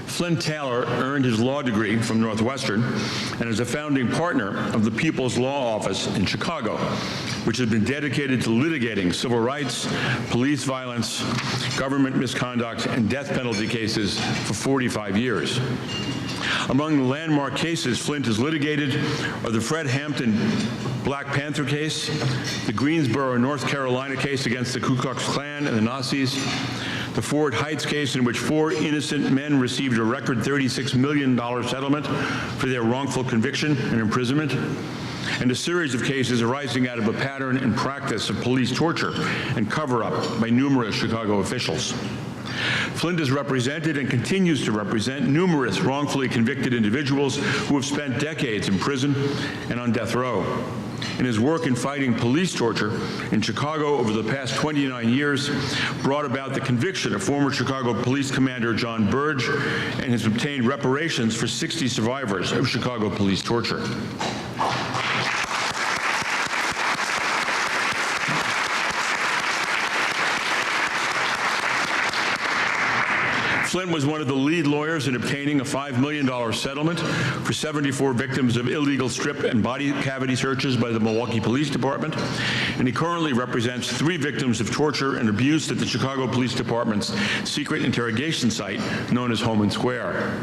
Flint Taylor earned his law degree from Northwestern and is a founding partner of the People's Law Office in Chicago, which has been dedicated to litigating civil rights, police violence, government misconduct, and death penalty cases for 45 years. Among the landmark cases Flint has litigated are the Fred Hampton Black Panther case, the Greensboro, North Carolina case against the Ku Klux Klan and the Nazis, the Ford Heights case in which 4 innocent men received a record $36 million settlement for their wrongful conviction and imprisonment, and a series of cases arising out of a pattern and practice of police torture and cover-up by numerous Chicago officials. Flint has represented and continues to represent numerous wrongfully convicted individuals who have spent decades in prison and on death row. And his work in fighting police torture in Chicago over the past 29 years brought about the conviction of former Chicago Police Commander John Burge and has obtained reparations for 60 survivors of Chicago police torture. Flint was one of the lead lawyers in obtaining a $5 million settlement for 74 victims of illegal strip and body cavity searches by the Milwaukee Police Department, and he currently represents 3 victims of torture and abuse at the Chicago Police Department's secret interrogation site known as Homan Square.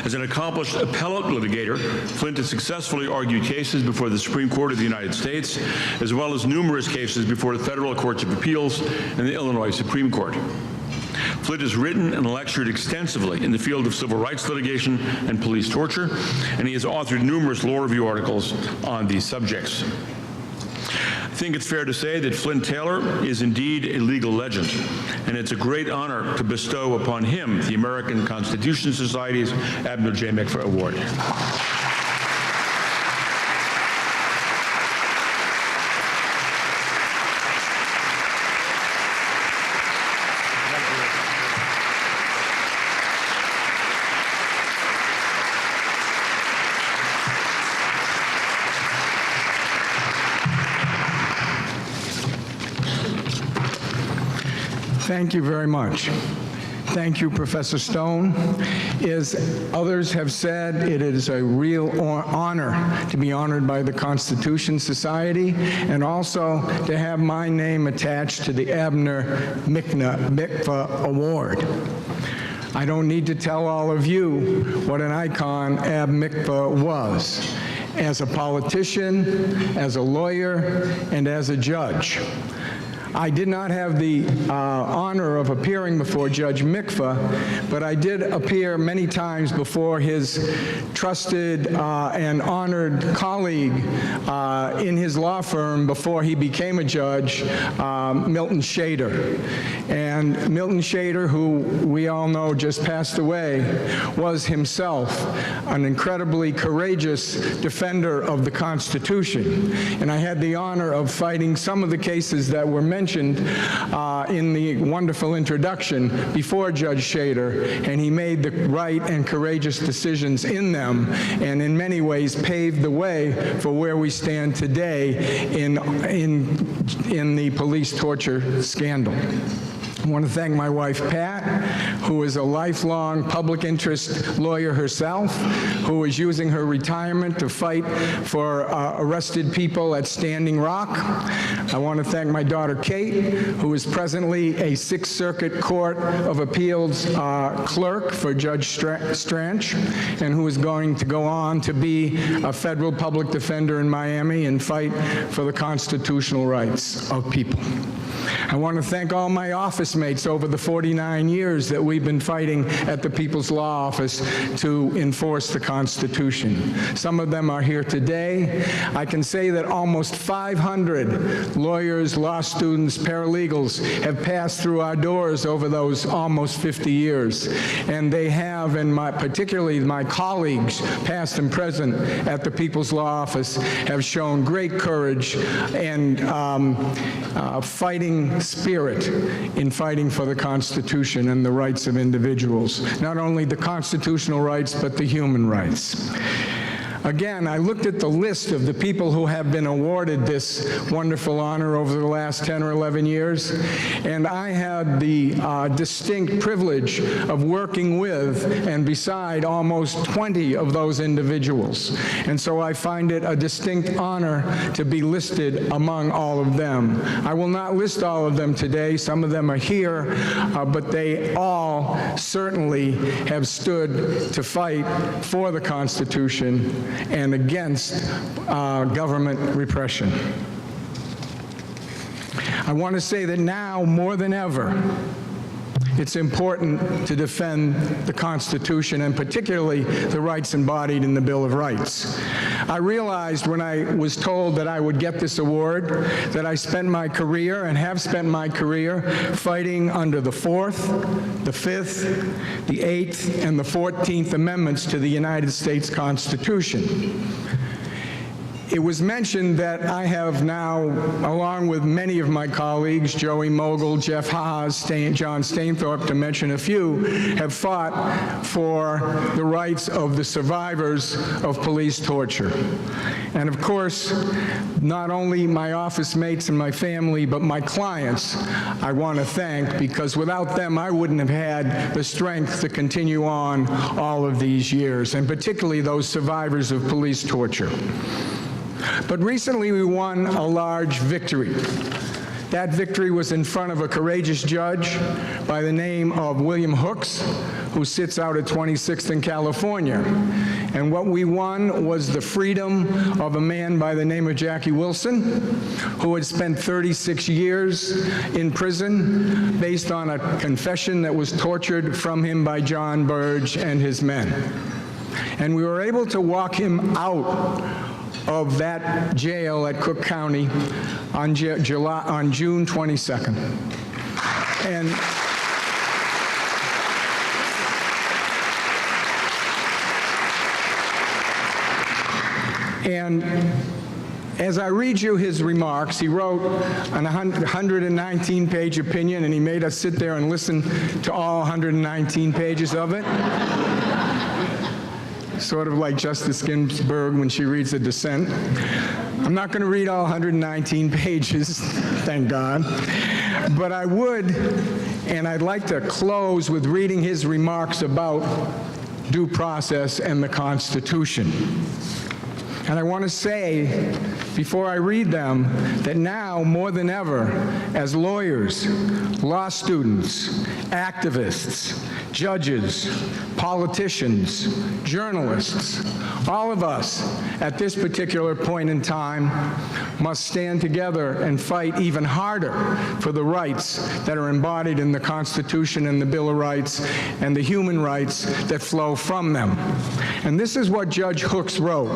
As an accomplished appellate litigator, Flint has successfully argued cases before the Supreme Court of the United States, as well as numerous cases before the federal courts of appeals and the Illinois Supreme Court. Flint has written and lectured extensively in the field of civil rights litigation and police torture, and he has authored numerous law review articles on these subjects. I think it's fair to say that Flint Taylor is indeed a legal legend, and it's a great honor to bestow upon him the American Constitution Society's Abner J. Mikva Award. Thank you very much. Thank you, Professor Stone. As others have said, it is a real honor to be honored by the Constitution Society and also to have my name attached to the Abner Mikva Award. I don't need to tell all of you what an icon Ab Mikva was as a politician, as a lawyer, and as a judge. I did not have the honor of appearing before Judge Mikva, but I did appear many times before his trusted and honored colleague in his law firm before he became a judge, Milton Shader. And Milton Shader, who we all know just passed away, was himself an incredibly courageous defender of the Constitution. And I had the honor of fighting some of the cases that were mentioned in the wonderful introduction before Judge Shader, and he made the right and courageous decisions in them, and in many ways paved the way for where we stand today in the police torture scandal. I want to thank my wife, Pat, who is a lifelong public interest lawyer herself, who is using her retirement to fight for arrested people at Standing Rock. I want to thank my daughter, Kate, who is presently a Sixth Circuit Court of Appeals clerk for Judge Stranch, and who is going to go on to be a federal public defender in Miami and fight for the constitutional rights of people. I want to thank all my office mates over the 49 years that we've been fighting at the People's Law Office to enforce the Constitution. Some of them are here today. I can say that almost 500 lawyers, law students, paralegals have passed through our doors over those almost 50 years. And they have, and particularly my colleagues, past and present at the People's Law Office, have shown great courage and fighting spirit in fighting for the Constitution and the rights of individuals. Not only the constitutional rights, but the human rights. Again, I looked at the list of the people who have been awarded this wonderful honor over the last 10 or 11 years, and I had the distinct privilege of working with and beside almost 20 of those individuals. And so I find it a distinct honor to be listed among all of them. I will not list all of them today. Some of them are here, but they all certainly have stood to fight for the Constitution and against government repression. I want to say that now, more than ever, it's important to defend the Constitution and particularly the rights embodied in the Bill of Rights. I realized when I was told that I would get this award that I spent my career and have spent my career fighting under the 4th, the 5th, the 8th, and the 14th Amendments to the United States Constitution. It was mentioned that I have now, along with many of my colleagues, Joey Mogul, Jeff Haas, John Stainthorpe, to mention a few, have fought for the rights of the survivors of police torture. And of course, not only my office mates and my family, but my clients, I want to thank, because without them, I wouldn't have had the strength to continue on all of these years, and particularly those survivors of police torture. But recently we won a large victory. That victory was in front of a courageous judge by the name of William Hooks, who sits out at 26th in California. And what we won was the freedom of a man by the name of Jackie Wilson, who had spent 36 years in prison based on a confession that was tortured from him by John Burge and his men. And we were able to walk him out of that jail at Cook County on June 22nd. And as I read you his remarks, he wrote an 119-page opinion, and he made us sit there and listen to all 119 pages of it. Sort of like Justice Ginsburg when she reads a dissent. I'm not going to read all 119 pages, thank God. But I would, and I'd like to close with reading his remarks about due process and the Constitution. And I want to say, before I read them, that now, more than ever, as lawyers, law students, activists, judges, politicians, journalists, all of us at this particular point in time must stand together and fight even harder for the rights that are embodied in the Constitution and the Bill of Rights and the human rights that flow from them. And this is what Judge Hooks wrote.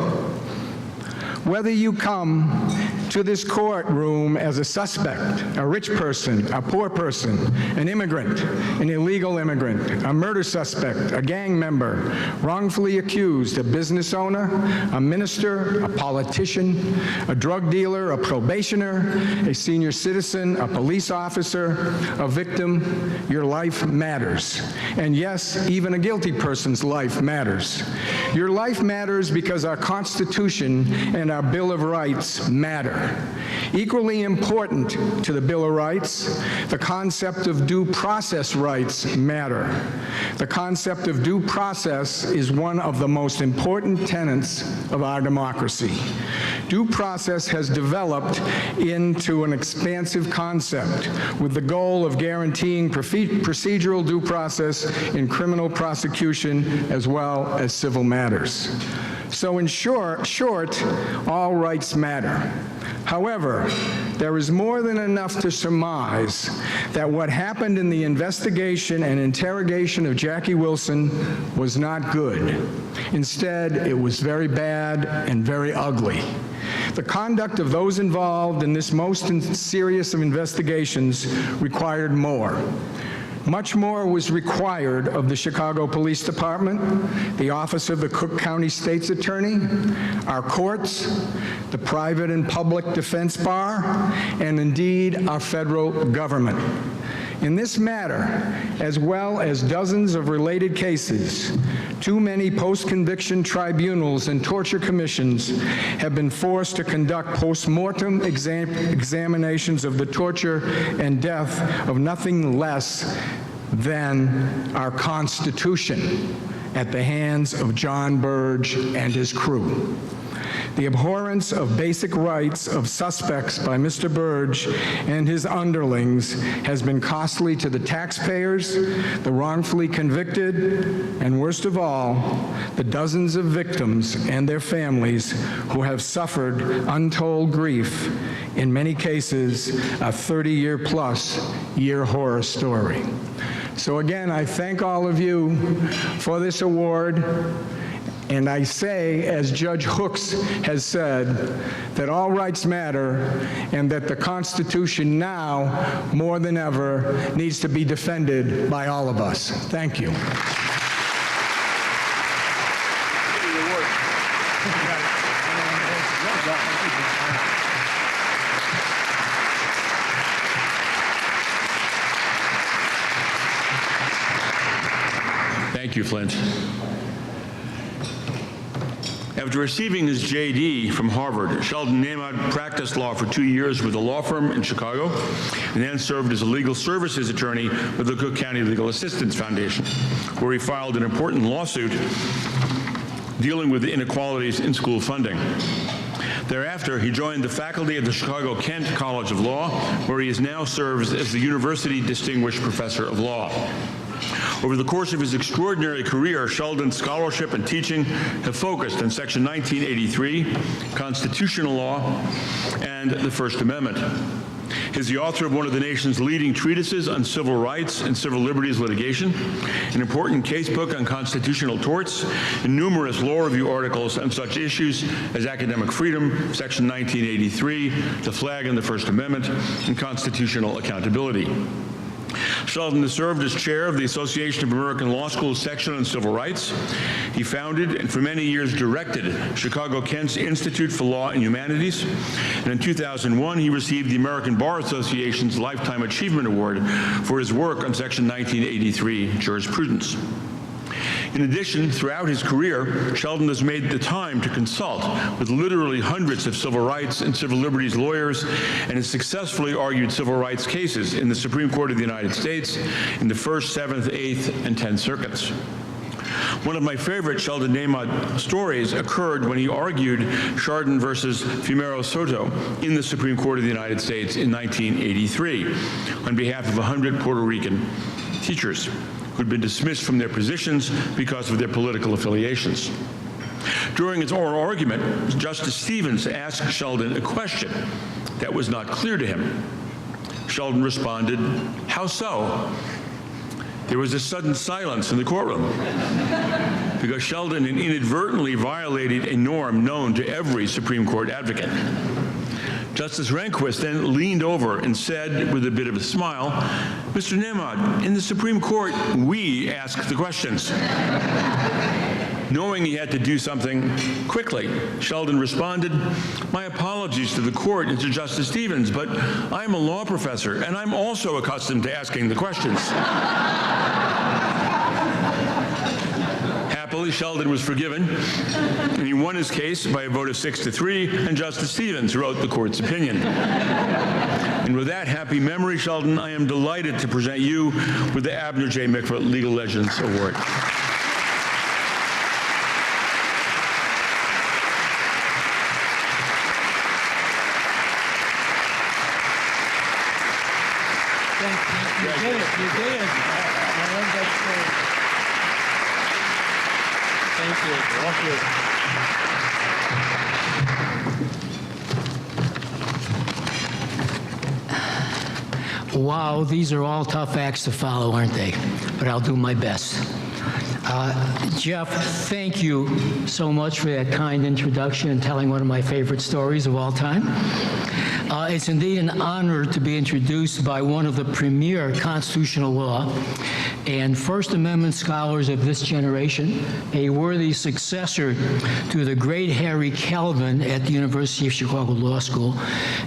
Whether you come to this courtroom as a suspect, a rich person, a poor person, an immigrant, an illegal immigrant, a murder suspect, a gang member, wrongfully accused, a business owner, a minister, a politician, a drug dealer, a probationer, a senior citizen, a police officer, a victim, your life matters. And yes, even a guilty person's life matters. Your life matters because our Constitution and our Bill of Rights matter. Equally important to the Bill of Rights, the concept of due process rights matter. The concept of due process is one of the most important tenets of our democracy. Due process has developed into an expansive concept with the goal of guaranteeing procedural due process in criminal prosecution as well as civil matters. So in short, all rights matter. However, there is more than enough to surmise that what happened in the investigation and interrogation of Jackie Wilson was not good. Instead, it was very bad and very ugly. The conduct of those involved in this most serious of investigations required more. Much more was required of the Chicago Police Department, the Office of the Cook County State's Attorney, our courts, the private and public defense bar, and indeed our federal government. In this matter, as well as dozens of related cases, too many post-conviction tribunals and torture commissions have been forced to conduct post-mortem examinations of the torture and death of nothing less than our Constitution at the hands of John Burge and his crew. The abhorrence of basic rights of suspects by Mr. Burge and his underlings has been costly to the taxpayers, the wrongfully convicted, and worst of all, the dozens of victims and their families who have suffered untold grief, in many cases, a 30-year-plus-year horror story. So again, I thank all of you for this award. And I say, as Judge Hooks has said, that all rights matter and that the Constitution now, more than ever, needs to be defended by all of us. Thank you. Thank you, Flint. After receiving his JD from Harvard, Sheldon Naiman practiced law for 2 years with a law firm in Chicago and then served as a legal services attorney with the Cook County Legal Assistance Foundation, where he filed an important lawsuit dealing with the inequalities in school funding. Thereafter, he joined the faculty of the Chicago-Kent College of Law, where he now serves as the University Distinguished Professor of Law. Over the course of his extraordinary career, Sheldon's scholarship and teaching have focused on Section 1983, constitutional law, and the First Amendment. He's the author of one of the nation's leading treatises on civil rights and civil liberties litigation, an important casebook on constitutional torts, and numerous law review articles on such issues as academic freedom, Section 1983, the flag and the First Amendment, and constitutional accountability. Sheldon has served as chair of the Association of American Law Schools section on civil rights. He founded and for many years directed Chicago-Kent's Institute for Law and Humanities. And in 2001, he received the American Bar Association's Lifetime Achievement Award for his work on Section 1983 jurisprudence. In addition, throughout his career, Sheldon has made the time to consult with literally hundreds of civil rights and civil liberties lawyers and has successfully argued civil rights cases in the Supreme Court of the United States in the 1st, 7th, 8th, and 10th circuits. One of my favorite Sheldon Nahmad stories occurred when he argued Chardon versus Fumero Soto in the Supreme Court of the United States in 1983 on behalf of 100 Puerto Rican teachers who'd been dismissed from their positions because of their political affiliations. During his oral argument, Justice Stevens asked Sheldon a question that was not clear to him. Sheldon responded, "How so?" There was a sudden silence in the courtroom because Sheldon had inadvertently violated a norm known to every Supreme Court advocate. Justice Rehnquist then leaned over and said with a bit of a smile, "Mr. Nahmad, in the Supreme Court, we ask the questions." Knowing he had to do something quickly, Sheldon responded, "My apologies to the court and to Justice Stevens, but I'm a law professor and I'm also accustomed to asking the questions." Happily, Sheldon was forgiven, and he won his case by a vote of 6-3, and Justice Stevens wrote the court's opinion. And with that happy memory, Sheldon, I am delighted to present you with the Abner J. Mikva Legal Legends Award. You did it. You did it. I love that story. Thank you. Thank you. Wow, these are all tough acts to follow, aren't they? But I'll do my best. Jeff, thank you so much for that kind introduction and telling one of my favorite stories of all time. It's indeed an honor to be introduced by one of the premier constitutional law and First Amendment scholars of this generation, a worthy successor to the great Harry Calvin at the University of Chicago Law School,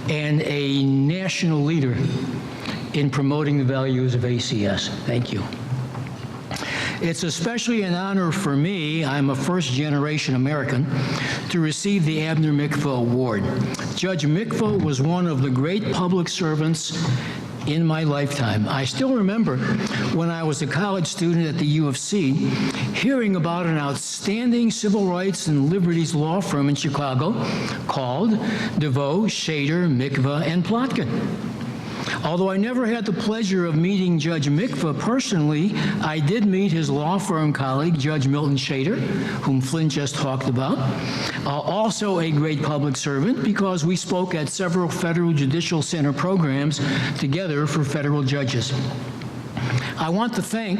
and a national leader in promoting the values of ACS. Thank you. It's especially an honor for me, I'm a first-generation American, to receive the Abner Mikva Award. Judge Mikva was one of the great public servants in my lifetime. I still remember when I was a college student at the U of C, hearing about an outstanding civil rights and liberties law firm in Chicago called DeVoe, Shader, Mikva, and Plotkin. Although I never had the pleasure of meeting Judge Mikva personally, I did meet his law firm colleague, Judge Milton Shader, whom Flynn just talked about, also a great public servant because we spoke at several Federal Judicial Center programs together for federal judges. I want to thank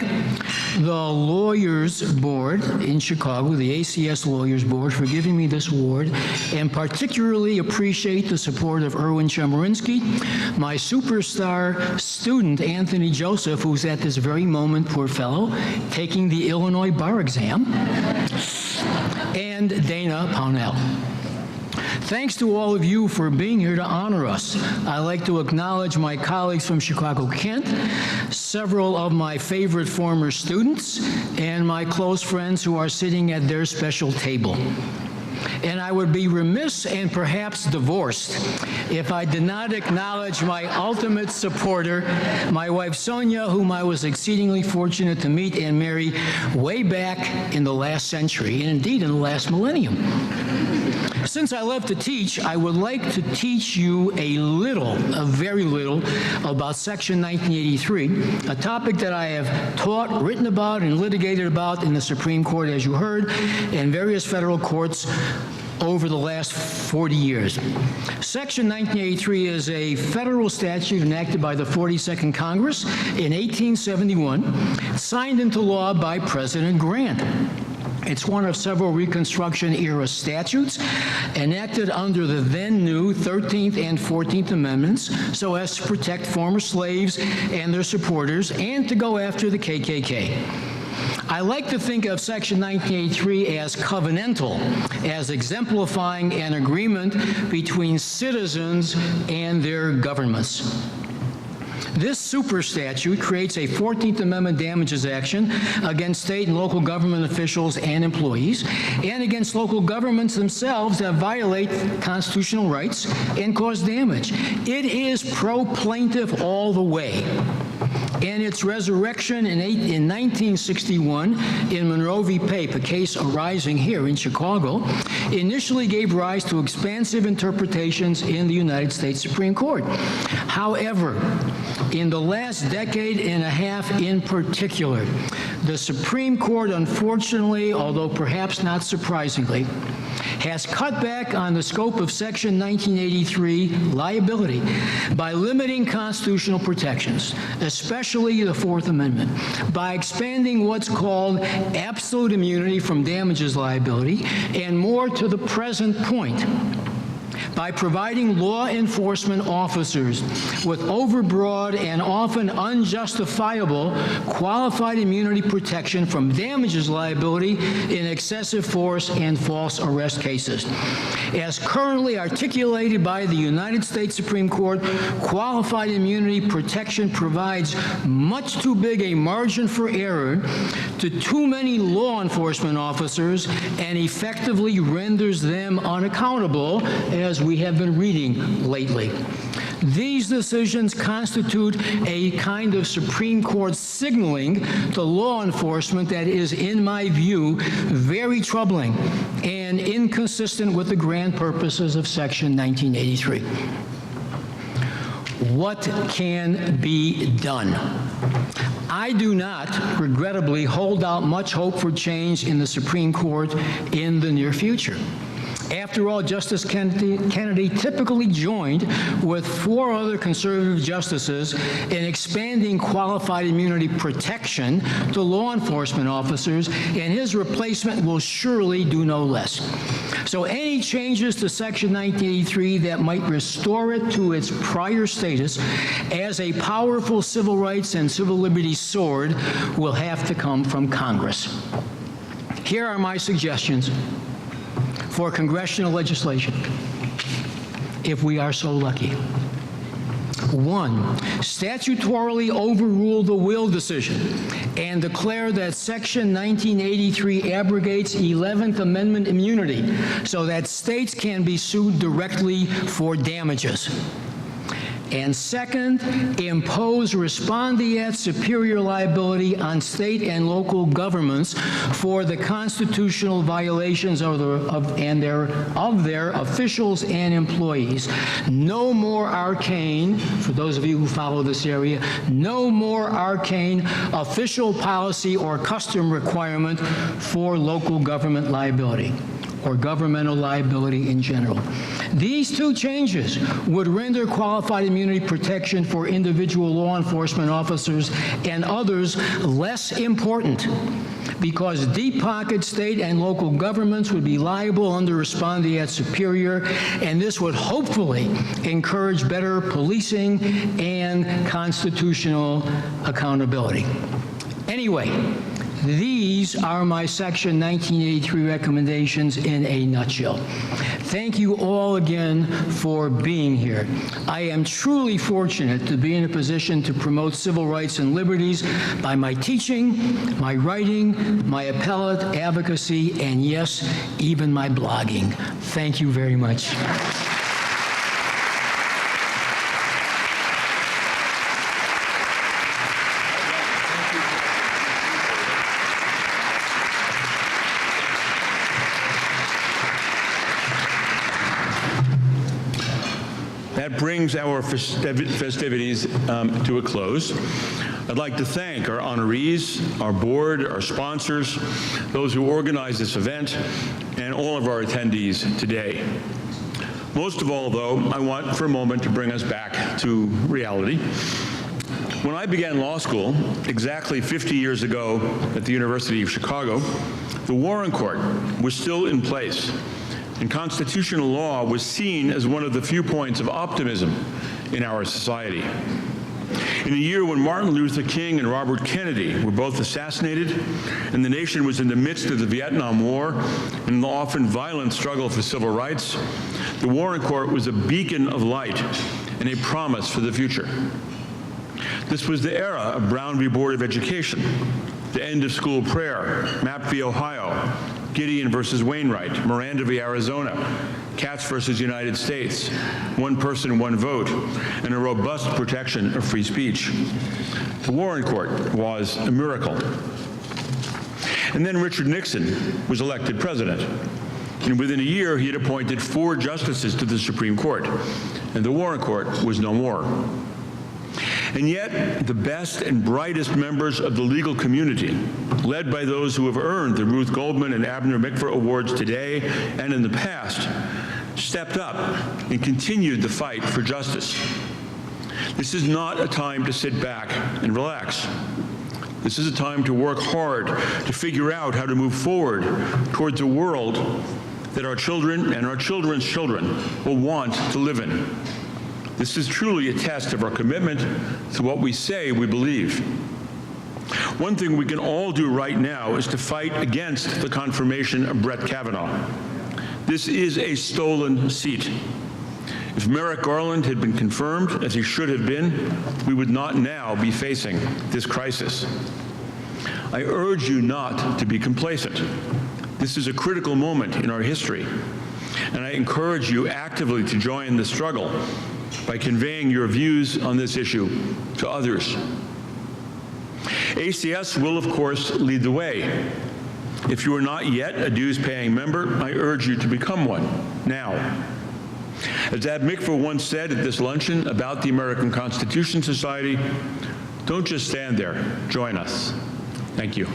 the Lawyers Board in Chicago, the ACS Lawyers Board, for giving me this award, and particularly appreciate the support of Erwin Chemerinsky, my superstar student, Anthony Joseph, who's at this very moment, poor fellow, taking the Illinois bar exam, and Dana Pownell. Thanks to all of you for being here to honor us. I'd like to acknowledge my colleagues from Chicago-Kent, several of my favorite former students, and my close friends who are sitting at their special table. And I would be remiss and perhaps divorced if I did not acknowledge my ultimate supporter, my wife Sonia, whom I was exceedingly fortunate to meet and marry way back in the last century, and indeed in the last millennium. Since I love to teach, I would like to teach you a very little, about Section 1983, a topic that I have taught, written about, and litigated about in the Supreme Court, as you heard, and various federal courts over the last 40 years. Section 1983 is a federal statute enacted by the 42nd Congress in 1871, signed into law by President Grant. It's one of several Reconstruction-era statutes enacted under the then-new 13th and 14th Amendments so as to protect former slaves and their supporters and to go after the KKK. I like to think of Section 1983 as covenantal, as exemplifying an agreement between citizens and their governments. This super statute creates a 14th Amendment damages action against state and local government officials and employees, and against local governments themselves that violate constitutional rights and cause damage. It is pro-plaintiff all the way. and its resurrection in 1961 in Monroe v. Pape, a case arising here in Chicago, initially gave rise to expansive interpretations in the United States Supreme Court. However, in the last decade and a half in particular, the Supreme Court, unfortunately, although perhaps not surprisingly, has cut back on the scope of Section 1983 liability by limiting constitutional protections, especially the Fourth Amendment, by expanding what's called absolute immunity from damages liability, and more to the present point, by providing law enforcement officers with overbroad and often unjustifiable qualified immunity protection from damages liability in excessive force and false arrest cases. As currently articulated by the United States Supreme Court, qualified immunity protection provides much too big a margin for error to too many law enforcement officers and effectively renders them unaccountable, as we have been reading lately. These decisions constitute a kind of Supreme Court signaling to law enforcement that is, in my view, very troubling and inconsistent with the grand purposes of Section 1983. What can be done? I do not, regrettably, hold out much hope for change in the Supreme Court in the near future. After all, Justice Kennedy typically joined with 4 other conservative justices in expanding qualified immunity protection to law enforcement officers, and his replacement will surely do no less. So any changes to Section 1983 that might restore it to its prior status as a powerful civil rights and civil liberties sword will have to come from Congress. Here are my suggestions for congressional legislation, if we are so lucky. 1, statutorily overrule the Will decision and declare that Section 1983 abrogates 11th Amendment immunity so that states can be sued directly for damages. And second, impose respondeat superior liability on state and local governments for the constitutional violations of their officials and employees. No more arcane, for those of you who follow this area, no more arcane official policy or custom requirement for local government liability, or governmental liability in general. These 2 changes would render qualified immunity protection for individual law enforcement officers and others less important, because deep-pocket state and local governments would be liable under respondeat superior, and this would hopefully encourage better policing and constitutional accountability. Anyway, these are my Section 1983 recommendations in a nutshell. Thank you all again for being here. I am truly fortunate to be in a position to promote civil rights and liberties by my teaching, my writing, my appellate advocacy, and yes, even my blogging. Thank you very much. That brings our festivities to a close. I'd like to thank our honorees, our board, our sponsors, those who organized this event, and all of our attendees today. Most of all, though, I want for a moment to bring us back to reality. When I began law school, exactly 50 years ago at the University of Chicago, the Warren Court was still in place, and constitutional law was seen as one of the few points of optimism in our society. In a year when Martin Luther King and Robert Kennedy were both assassinated, and the nation was in the midst of the Vietnam War and the often violent struggle for civil rights, the Warren Court was a beacon of light and a promise for the future. This was the era of Brown v. Board of Education, the end of school prayer, Mapp v. Ohio, Gideon versus Wainwright, Miranda v. Arizona, Katz versus United States, one person, one vote, and a robust protection of free speech. The Warren Court was a miracle. And then Richard Nixon was elected president. And within a year, he had appointed 4 justices to the Supreme Court, and the Warren Court was no more. And yet, the best and brightest members of the legal community, led by those who have earned the Ruth Goldman and Abner Mikva Awards today and in the past, stepped up and continued the fight for justice. This is not a time to sit back and relax. This is a time to work hard to figure out how to move forward towards a world that our children and our children's children will want to live in. This is truly a test of our commitment to what we say we believe. One thing we can all do right now is to fight against the confirmation of Brett Kavanaugh. This is a stolen seat. If Merrick Garland had been confirmed, as he should have been, we would not now be facing this crisis. I urge you not to be complacent. This is a critical moment in our history, and I encourage you actively to join the struggle by conveying your views on this issue to others. ACS will, of course, lead the way. If you are not yet a dues-paying member, I urge you to become one now. As Ab Mikva once said at this luncheon about the American Constitution Society, don't just stand there, join us. Thank you.